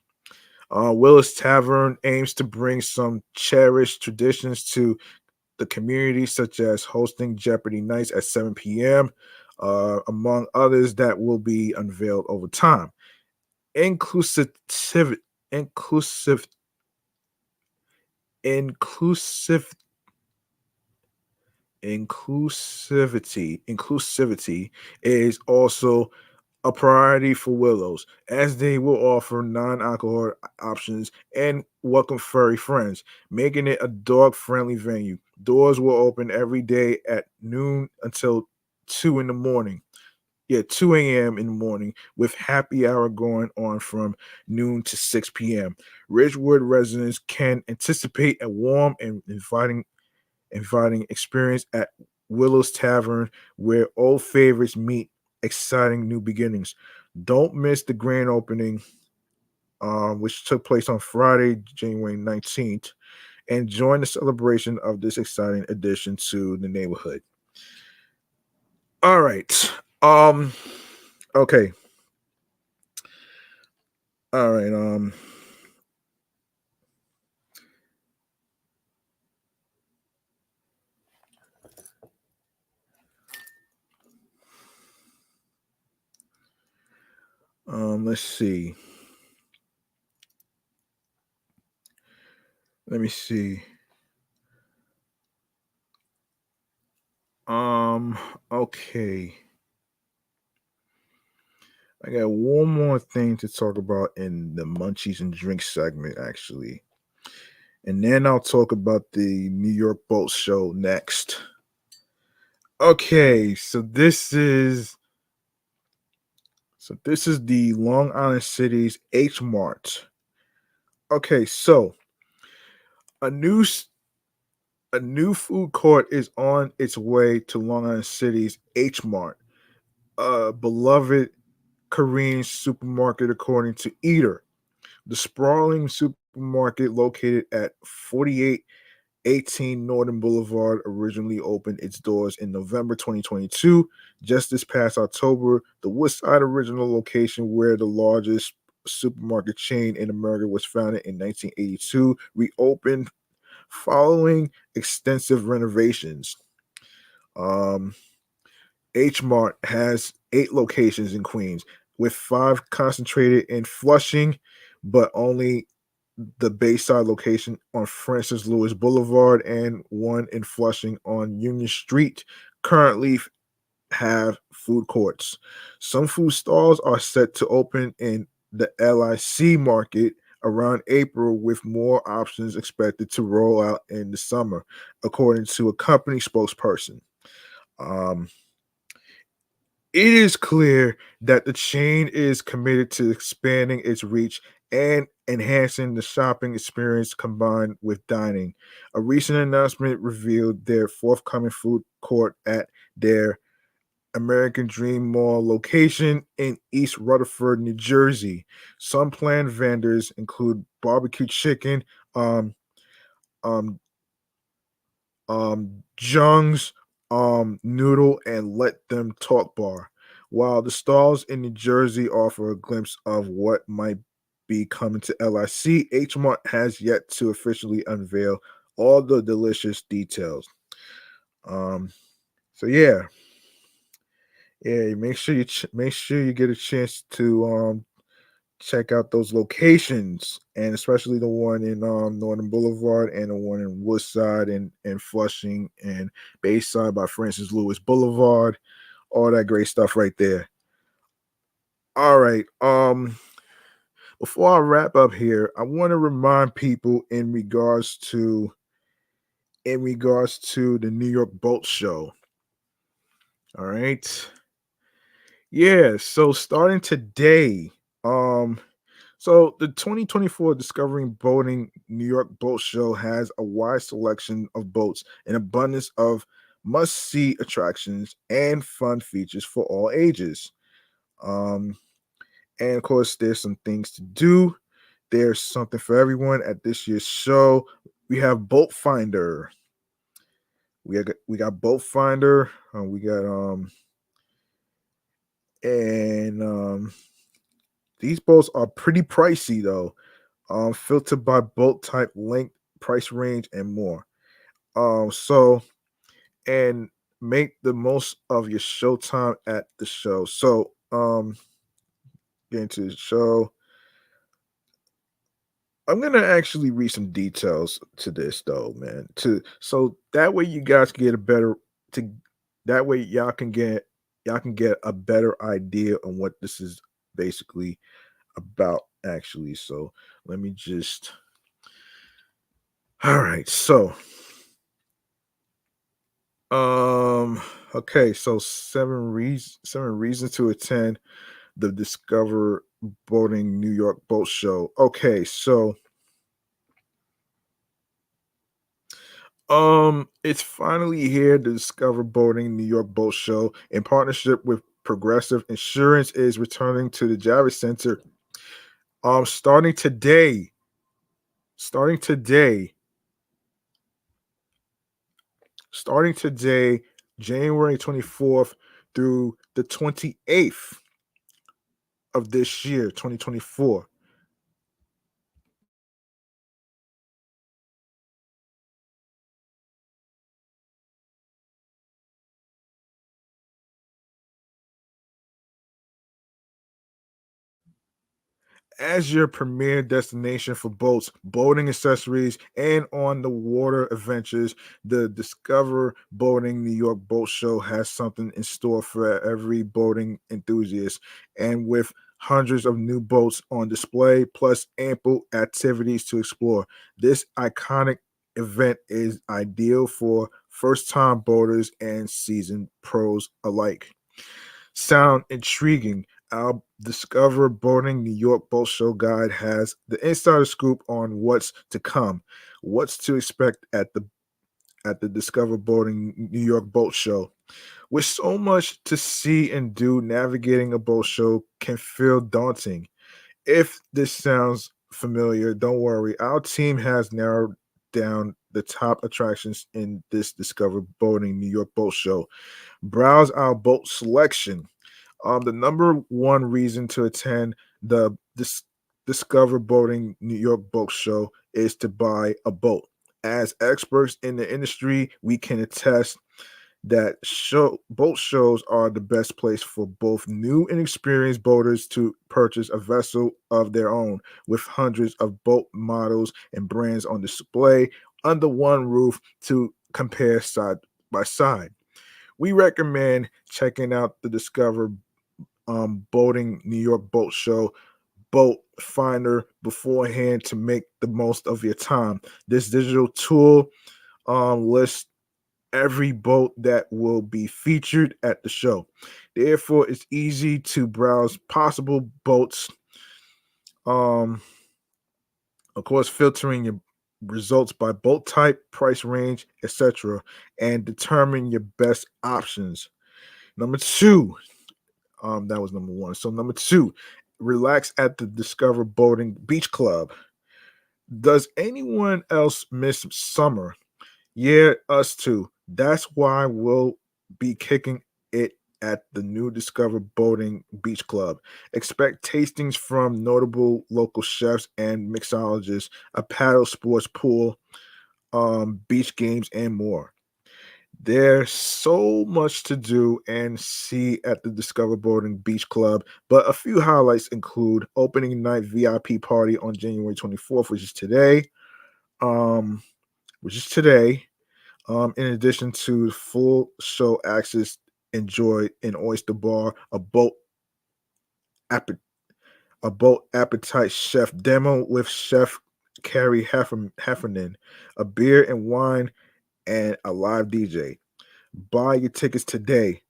Willis Tavern aims to bring some cherished traditions to the community, such as hosting Jeopardy nights at 7 p.m., among others that will be unveiled over time. Inclusive, inclusive, inclusive, inclusivity is also a priority for Willows, as they will offer non-alcohol options and welcome furry friends, making it a dog-friendly venue. Doors will open every day at noon until 2 in the morning. Yeah, 2 a.m. in the morning, with happy hour going on from noon to 6 p.m. Ridgewood residents can anticipate a warm and inviting experience at Willow's Tavern, where old favorites meet exciting new beginnings. Don't miss the grand opening, which took place on Friday, January 19th, and join the celebration of this exciting addition to the neighborhood. All right. Okay. All right. Let's see. Let me see. Um, okay. I got one more thing to talk about in the munchies and drinks segment, actually. And then I'll talk about the New York Boat Show next. Okay, so this is the Long Island City's H Mart. Okay, so a new s- a new food court is on its way to Long Island City's H Mart, a beloved Korean supermarket according to Eater. The sprawling supermarket located at 4818 Northern Boulevard originally opened its doors in November 2022. Just this past October, the Woodside original location, where the largest supermarket chain in America was founded in 1982, reopened following extensive renovations. Um, H Mart has 8 locations in Queens, with 5 concentrated in Flushing, but only the Bayside location on Francis Lewis Boulevard and one in Flushing on Union Street currently have food courts. Some food stalls are set to open in the LIC market around April, with more options expected to roll out in the summer, according to a company spokesperson. Um, it is clear that the chain is committed to expanding its reach and enhancing the shopping experience combined with dining. A recent announcement revealed their forthcoming food court at their American Dream Mall location in East Rutherford, New Jersey. Some planned vendors include barbecue chicken, um, um, Jung's Noodle and Let Them Talk Bar. While the stalls in New Jersey offer a glimpse of what might be coming to LIC, H Mart has yet to officially unveil all the delicious details. Um, so yeah, make sure you get a chance to check out those locations, and especially the one in Northern Boulevard and the one in Woodside and Flushing and Bayside by Francis Lewis Boulevard. All that great stuff right there. All right. Before I wrap up here, I want to remind people in regards to the New York Boat Show. All right. Yeah, so starting today, um so the 2024 Discovering Boating New York Boat Show has a wide selection of boats, an abundance of must-see attractions, and fun features for all ages. Um, and of course, there's some things to do. There's something for everyone at this year's show. We have Boat Finder. We got Boat Finder. We got and these boats are pretty pricey though. Filtered by boat type, length, price range, and more. So and make the most of your showtime at the show. So getting to the show. I'm gonna actually read some details to this though, man. To so that way you guys get a better to that way y'all can get y'all can get a better idea on what this is basically about actually. So let me just all right. So um okay, so seven reasons to attend the Discover Boating New York Boat Show. Okay, so it's finally here. The Discover Boating New York Boat Show, in partnership with Progressive Insurance, is returning to the Javits Center. Starting today. Starting today. Starting today, January 24th through the 28th of this year, 2024. As your premier destination for boats, boating accessories, and on the water adventures, the Discover Boating New York Boat Show has something in store for every boating enthusiast. And with hundreds of new boats on display, plus ample activities to explore, this iconic event is ideal for first time boaters and seasoned pros alike. Sound intriguing? Our Discover Boating New York Boat Show guide has the insider scoop on what's to come, what's to expect at the Discover Boating New York Boat Show. With so much to see and do, navigating a boat show can feel daunting. If this sounds familiar, don't worry. Our team has narrowed down the top attractions in this Discover Boating New York Boat Show. Browse our boat selection. The number one reason to attend the Discover Boating New York Boat Show is to buy a boat. As experts in the industry, we can attest that boat shows are the best place for both new and experienced boaters to purchase a vessel of their own, with hundreds of boat models and brands on display under one roof to compare side by side. We recommend checking out the Discover Boating New York Boat Show boat finder beforehand to make the most of your time. This digital tool lists every boat that will be featured at the show. Therefore, it's easy to browse possible boats. Um, of course, filtering your results by boat type, price range, etc., and determine your best options. Number two, that was number one. So number two, relax at the Discover Boating Beach Club. Does anyone else miss summer? Yeah, us too. That's why we'll be kicking it at the new Discover Boating Beach Club. Expect tastings from notable local chefs and mixologists, a paddle sports pool, beach games, and more. There's so much to do and see at the Discover Boarding Beach Club, but a few highlights include opening night VIP party on January 24th, which is today. Um, which is today. In addition to full show access, enjoy an oyster bar, appe- a boat appetite chef demo with Chef Carrie Heffernan, a beer and wine, and a live DJ. Buy your tickets today.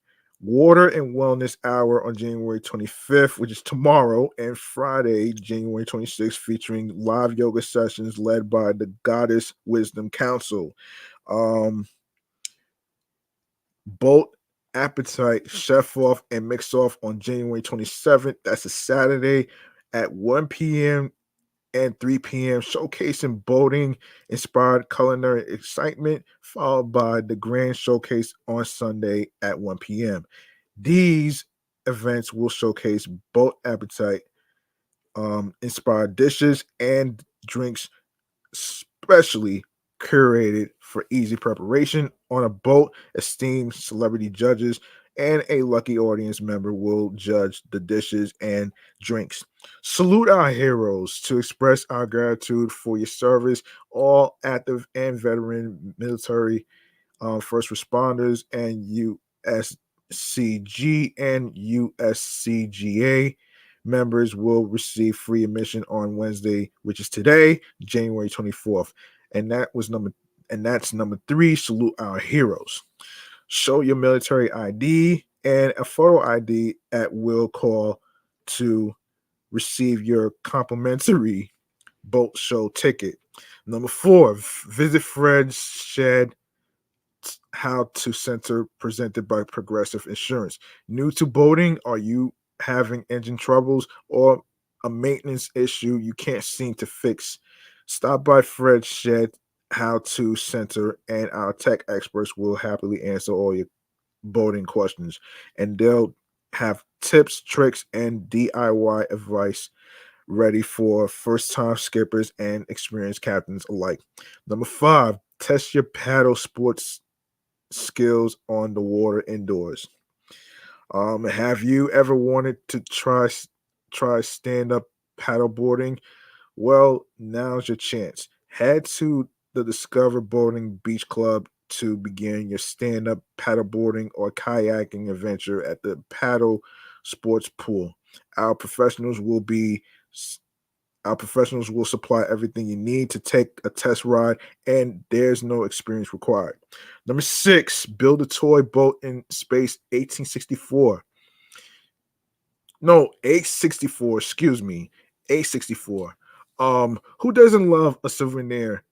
Water and Wellness Hour on January 25th, which is tomorrow, and Friday, January 26th, featuring live yoga sessions led by the Goddess Wisdom Council. Um, Boat Appetite Chef Off and Mix Off on January 27th. That's a Saturday at 1 p.m. and 3 p.m., showcasing boating inspired culinary excitement, followed by the grand showcase on Sunday at 1 p.m. These events will showcase boat appetite inspired dishes and drinks specially curated for easy preparation on a boat. Esteemed celebrity judges and a lucky audience member will judge the dishes and drinks. Salute our heroes to express our gratitude for your service, all active and veteran military, first responders, and U.S. and USCGA members will receive free admission on Wednesday, which is today, January 24th. And that's number 3, salute our heroes. Show your military ID and a photo ID at will call to receive your complimentary boat show ticket. Number 4, visit Fred's Shed How to Center presented by Progressive Insurance. New to boating? Are you having engine troubles or a maintenance issue you can't seem to fix? Stop by Fred's Shed How to Center and our tech experts will happily answer all your boating questions, and they'll have tips, tricks, and DIY advice ready for first time skippers and experienced captains alike. Number 5, test your paddle sports skills on the water indoors. Have you ever wanted to try stand up paddleboarding? Well, now's your chance. Head to the Discover Boating Beach Club to begin your stand up paddleboarding or kayaking adventure at the paddle sports pool. Our professionals will be our professionals will supply everything you need to take a test ride, and there's no experience required. Number 6, build a toy boat in space 1864. No, 864, excuse me. 864. Who doesn't love a souvenir?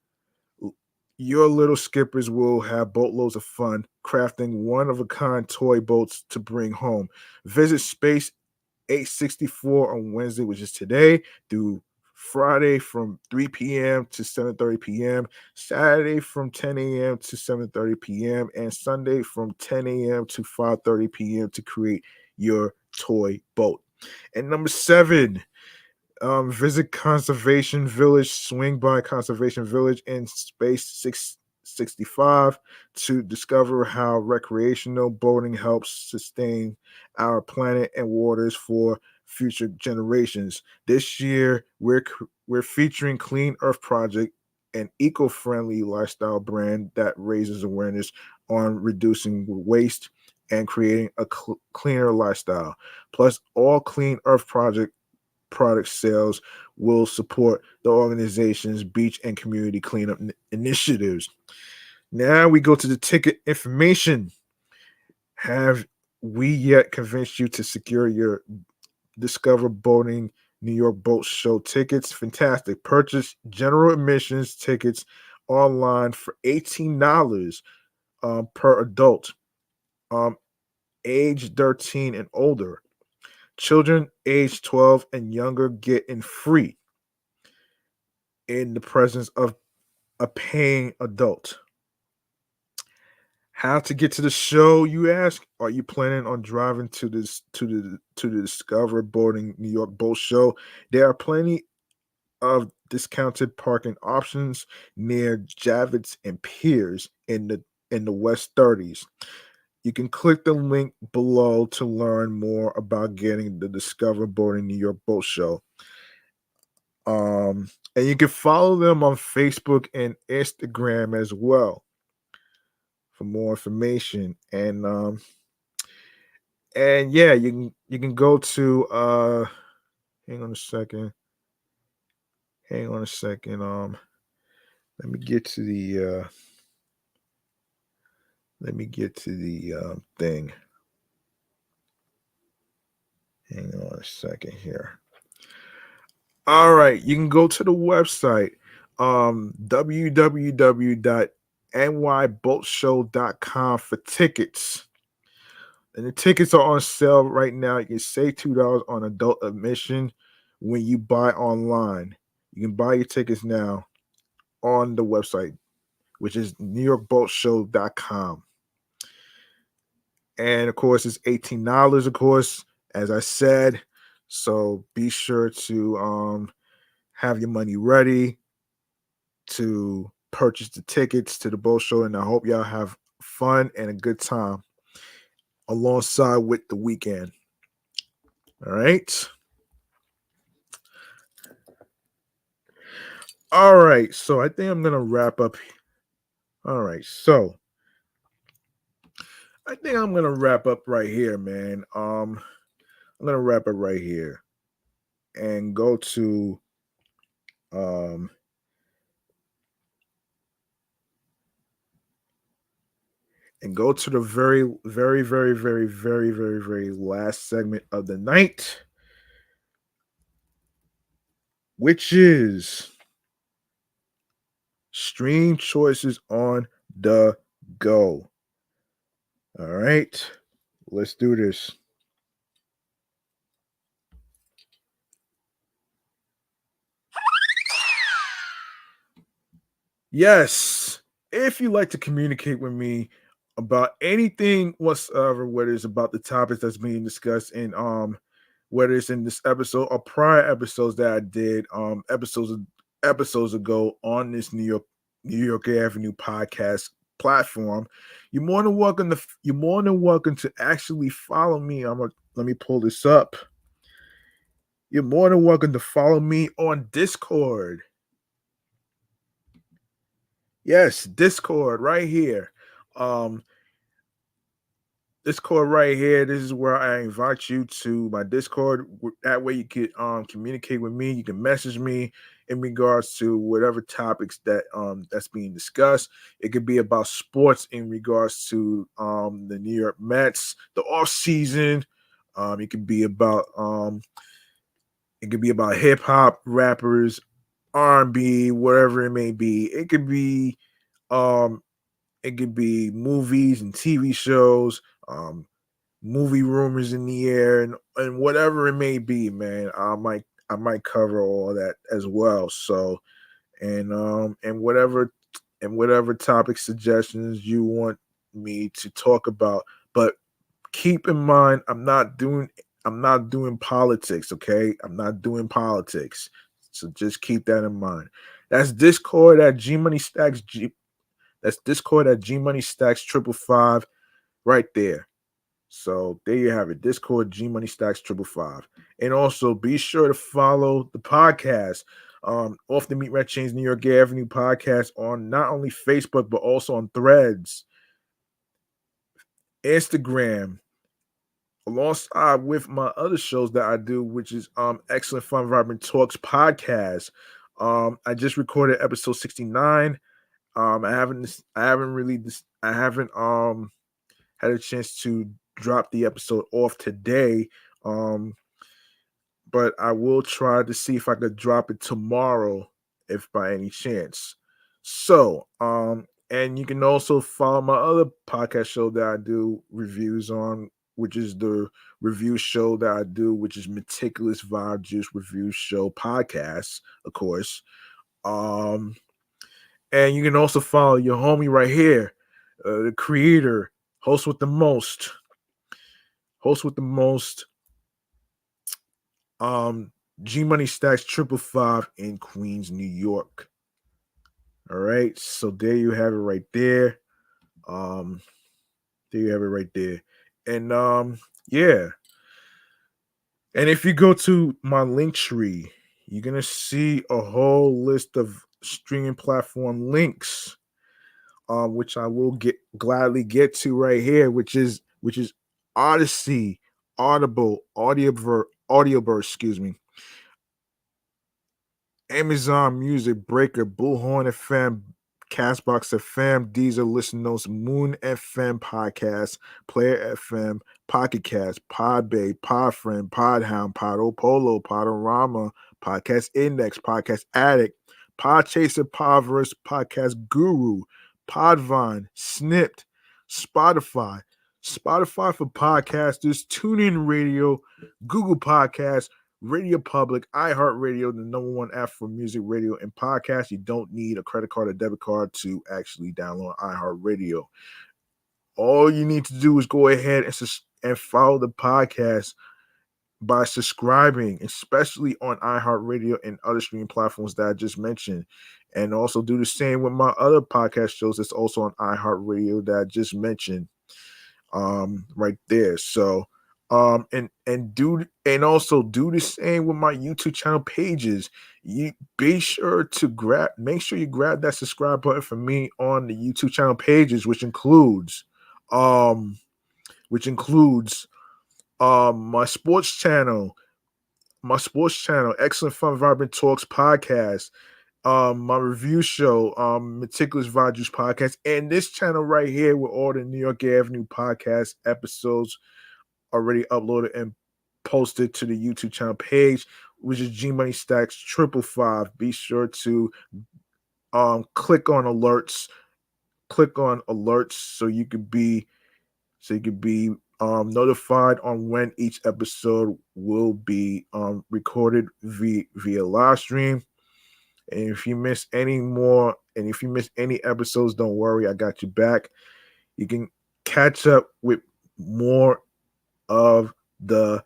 Your little skippers will have boatloads of fun crafting one of a kind toy boats to bring home. Visit Space 864 on Wednesday, which is today, through Friday from 3 p.m. to 7:30 p.m., Saturday from 10 a.m. to 7:30 p.m., and Sunday from 10 a.m. to 5:30 p.m. to create your toy boat. And number 7, visit Conservation Village, swing by Conservation Village in Space 665 to discover how recreational boating helps sustain our planet and waters for future generations. This year, we're featuring Clean Earth Project, an eco-friendly lifestyle brand that raises awareness on reducing waste and creating a cleaner lifestyle. Plus, all Clean Earth Project product sales will support the organization's beach and community cleanup initiatives. Now we go to the ticket information. Have we yet convinced you to secure your Discover Boating New York Boat Show tickets? Fantastic. Purchase general admissions tickets online for $18 per adult, um, age 13 and older. Children age 12 and younger get in free in the presence of a paying adult. How to get to the show, you ask? Are you planning on driving to the Discover Boating New York Boat Show? There are plenty of discounted parking options near Javits and Piers in the West 30s. You can click the link below to learn more about getting the Discover Boating New York Boat Show. And you can follow them on Facebook and Instagram as well for more information. And yeah, you can go to hang on a second. Hang on a second. Let me get to the thing. Hang on a second here. All right, you can go to the website, www.nyboatshow.com for tickets. And the tickets are on sale right now. You can save $2 on adult admission when you buy online. You can buy your tickets now on the website, which is newyorkboatshow.com. And of course, it's $18, of course, as I said. So be sure to have your money ready to purchase the tickets to the boat show. And I hope y'all have fun and a good time alongside with the weekend. All right. All right. So I think I'm going to wrap up. All right. So I think I'm gonna wrap up right here, man. I'm gonna wrap up right here and go to um the very, very, very, very, very, very, very last segment of the night, which is stream choices on the go. All right, let's do this. Yes, if you like to communicate with me about anything whatsoever, whether it's about the topics that's being discussed in whether it's in this episode or prior episodes that I did episodes ago on this New York Avenue podcast platform, you're more than welcome to actually follow me. Let me pull this up. You're more than welcome to follow me on Discord. Yes, Discord right here. Um, Discord right here. This is where I invite you to my Discord. That way you can communicate with me. You can message me in regards to whatever topics that's being discussed. It could be about sports in regards to the New York Mets, the off season. It could be about hip hop rappers, R&B, whatever it may be. Um it could be movies and TV shows, movie rumors in the air, and whatever it may be, man. I might cover all that as well. So and whatever topic suggestions you want me to talk about. But keep in mind, I'm not doing politics, okay? I'm not doing politics. So just keep that in mind. That's Discord at G Money Stacks G. That's Discord at G Money Stacks 555 right there. So there you have it. Discord G Money Stacks 555. And also be sure to follow the podcast. Off the Meet Red Chainz New York Avenue podcast on not only Facebook but also on Threads, Instagram, alongside with my other shows that I do, which is Excellent Fun Vibrant Talks podcast. I just recorded episode 69. I haven't had a chance to drop the episode off today. Um, but I will try to see if I could drop it tomorrow, if by any chance. So, and you can also follow my other podcast show that I do reviews on, which is the review show that I do, which is Meticulous Vibe Juice Review Show podcast, of course. Um, and you can also follow your homie right here, the creator, host with the most, host with the most, um, G Money Stacks 555 in Queens, New York. All right, so there you have it right there. Um, there you have it right there, and yeah. And if you go to my link tree, you're gonna see a whole list of streaming platform links, which I will gladly get to right here, which is Odyssey, Audible, Audioverse, excuse me, Amazon Music, Breaker, Bullhorn FM, Castbox FM, Deezer, Listen Notes, Moon FM Podcast, Player FM, Pocket Cast, Podbay, Podfriend, Podhound, Podopolo, Podorama, Podcast Index, Podcast Addict, Podchaser, Podverse, Podcast Guru, Podvine, Snipped, Spotify, Spotify for podcasters, TuneIn Radio, Google Podcasts, Radio Public, iHeartRadio, the number one app for music, radio, and podcasts. You don't need a credit card or debit card to actually download iHeartRadio. All you need to do is go ahead and follow the podcast by subscribing, especially on iHeartRadio and other streaming platforms that I just mentioned. And also do the same with my other podcast shows that's also on iHeartRadio that I just mentioned right there. So and also do the same with my YouTube channel pages. You be sure to make sure you grab that subscribe button for me on the YouTube channel pages, which includes which includes my sports channel, Excellent Fun Vibrant Talks podcast, my review show, Meticulous Rogers podcast, and this channel right here with all the New York Avenue podcast episodes already uploaded and posted to the YouTube channel page, which is G Money Stacks 555. Be sure to click on alerts so you could be notified on when each episode will be recorded via live stream. And if you miss any episodes, don't worry, I got you back. You can catch up with more of the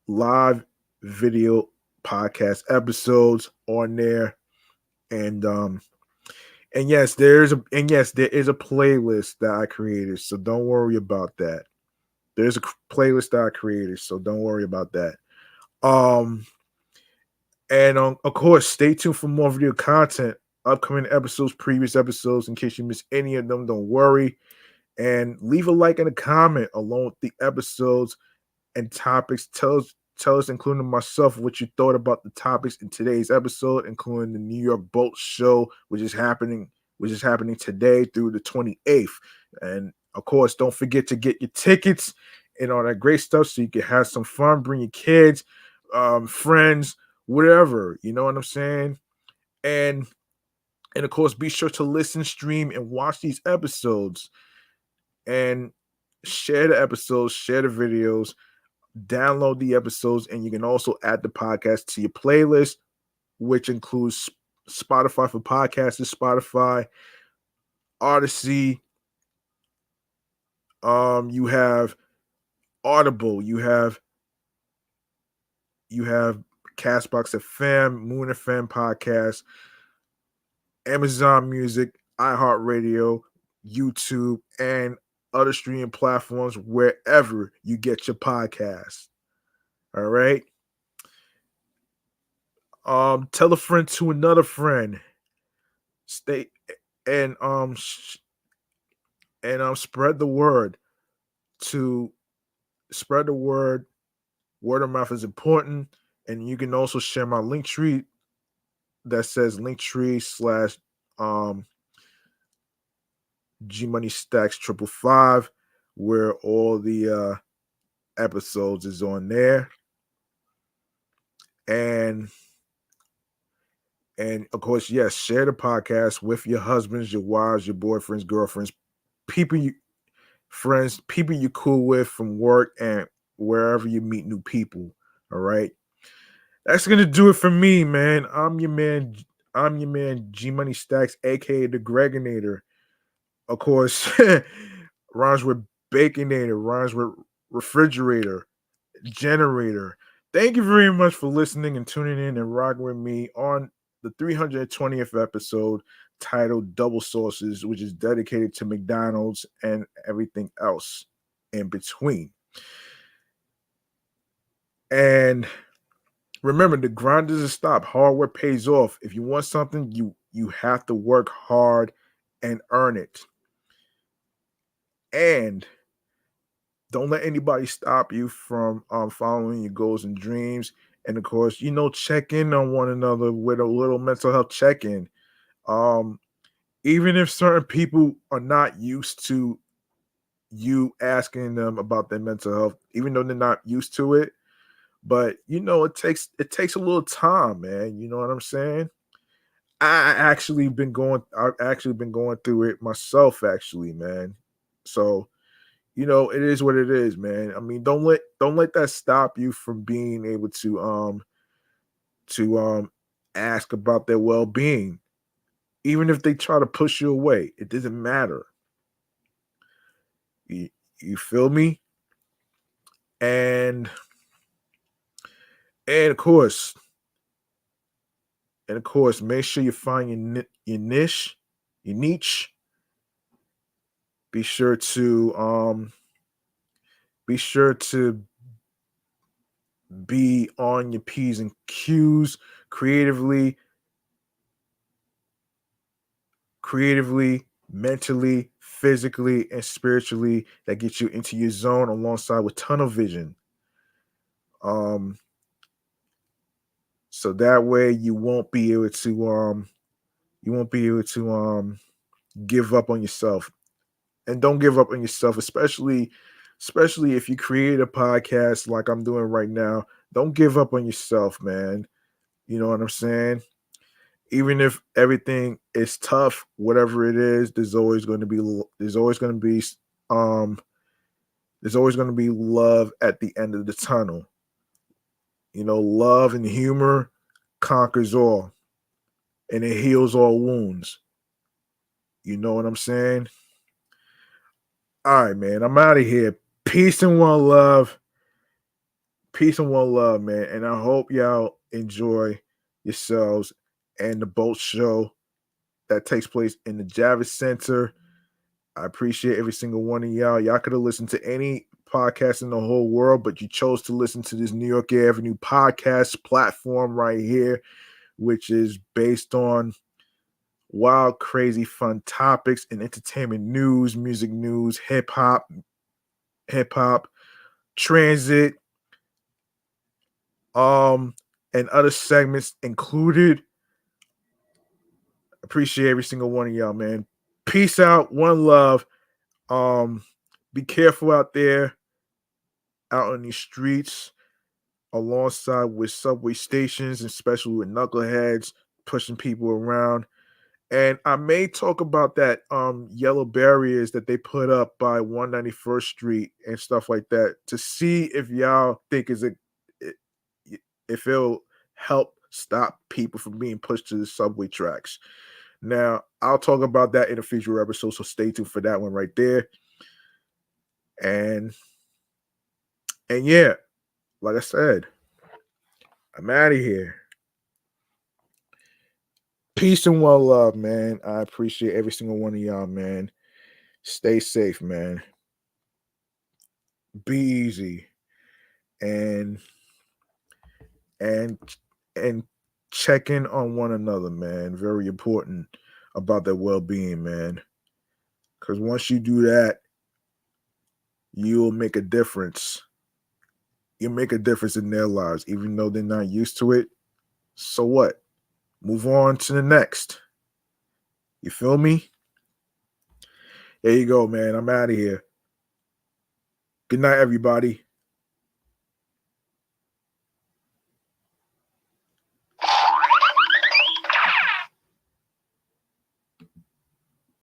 live video podcast episodes on there. And yes, there is a playlist that I created, so don't worry about that. There's a playlist that I created, so don't worry about that. And of course, stay tuned for more video content, upcoming episodes, previous episodes. In case you miss any of them, don't worry. And leave a like and a comment along with the episodes and topics. Tell us, including myself, what you thought about the topics in today's episode, including the New York Boat Show, which is happening today through the 28th. And of course, don't forget to get your tickets and all that great stuff so you can have some fun. Bring your kids, friends, whatever. You know what I'm saying? And of course, be sure to listen, stream, and watch these episodes. And share the episodes, share the videos, download the episodes, and you can also add the podcast to your playlist, which includes Spotify for podcasters, Spotify, Odyssey. You have Audible, you have Castbox FM, Moon FM podcast, Amazon Music, iHeartRadio, YouTube, and other streaming platforms wherever you get your podcasts. All right. Tell a friend to another friend. Stay and spread the word. Spread the word. Word of mouth is important, and you can also share my link tree that says linktree / G Money Stacks 555, where all the episodes is on there. And of course, yes, share the podcast with your husbands, your wives, your boyfriends, girlfriends, people you cool with from work and wherever you meet new people. All right. That's gonna do it for me, man. I'm your man, G Money Stacks, aka the Gregonator. Of course, rhymes with Baconator, rhymes with refrigerator, generator. Thank you very much for listening and tuning in and rocking with me on the 320th episode titled Double Sauces, which is dedicated to McDonald's and everything else in between. And remember, the grind doesn't stop. Hard work pays off. If you want something, you have to work hard and earn it. And don't let anybody stop you from following your goals and dreams. And of course, check in on one another with a little mental health check-in. Even if certain people are not used to you asking them about their mental health, even though they're not used to it, but it takes a little time, man. You know what I'm saying? I've actually been going through it myself, actually, man. So it is what it is, man. I mean, don't let that stop you from being able to ask about their well-being. Even if they try to push you away, it doesn't matter. You feel me? And of course, make sure you find your niche, your niche. Be sure to be on your P's and Q's creatively, mentally, physically, and spiritually that gets you into your zone alongside with tunnel vision. Um, so that way you won't be able to give up on yourself. And don't give up on yourself, especially if you create a podcast like I'm doing right now. Don't give up on yourself, man. You know what I'm saying? Even if everything is tough, whatever it is, um there's always going to be love at the end of the tunnel. You know, love and humor conquers all, and it heals all wounds. You know what I'm saying? All right, man. I'm out of here. Peace and one love. Peace and one love, man. And I hope y'all enjoy yourselves and the boat show that takes place in the Javits Center. I appreciate every single one of y'all. Y'all could have listened to any podcast in the whole world, but you chose to listen to this New York Avenue podcast platform right here, which is based on wild, crazy, fun topics and entertainment news, music news, hip hop, transit, and other segments included. Appreciate every single one of y'all, man. Peace out, one love. Um, be careful out there, out on these streets, alongside with subway stations, and especially with knuckleheads pushing people around. And I may talk about that yellow barriers that they put up by 191st Street and stuff like that to see if y'all think if it'll help stop people from being pushed to the subway tracks. Now, I'll talk about that in a future episode, so stay tuned for that one right there. And yeah, like I said, I'm out of here. Peace and well love, man. I appreciate every single one of y'all, man. Stay safe, man. Be easy. And and and check in on one another, man. Very important about their well-being, man. Because once you do that, you'll make a difference. You'll make a difference in their lives, even though they're not used to it. So what? Move on to the next. You feel me? There you go, man. I'm out of here. Good night, everybody.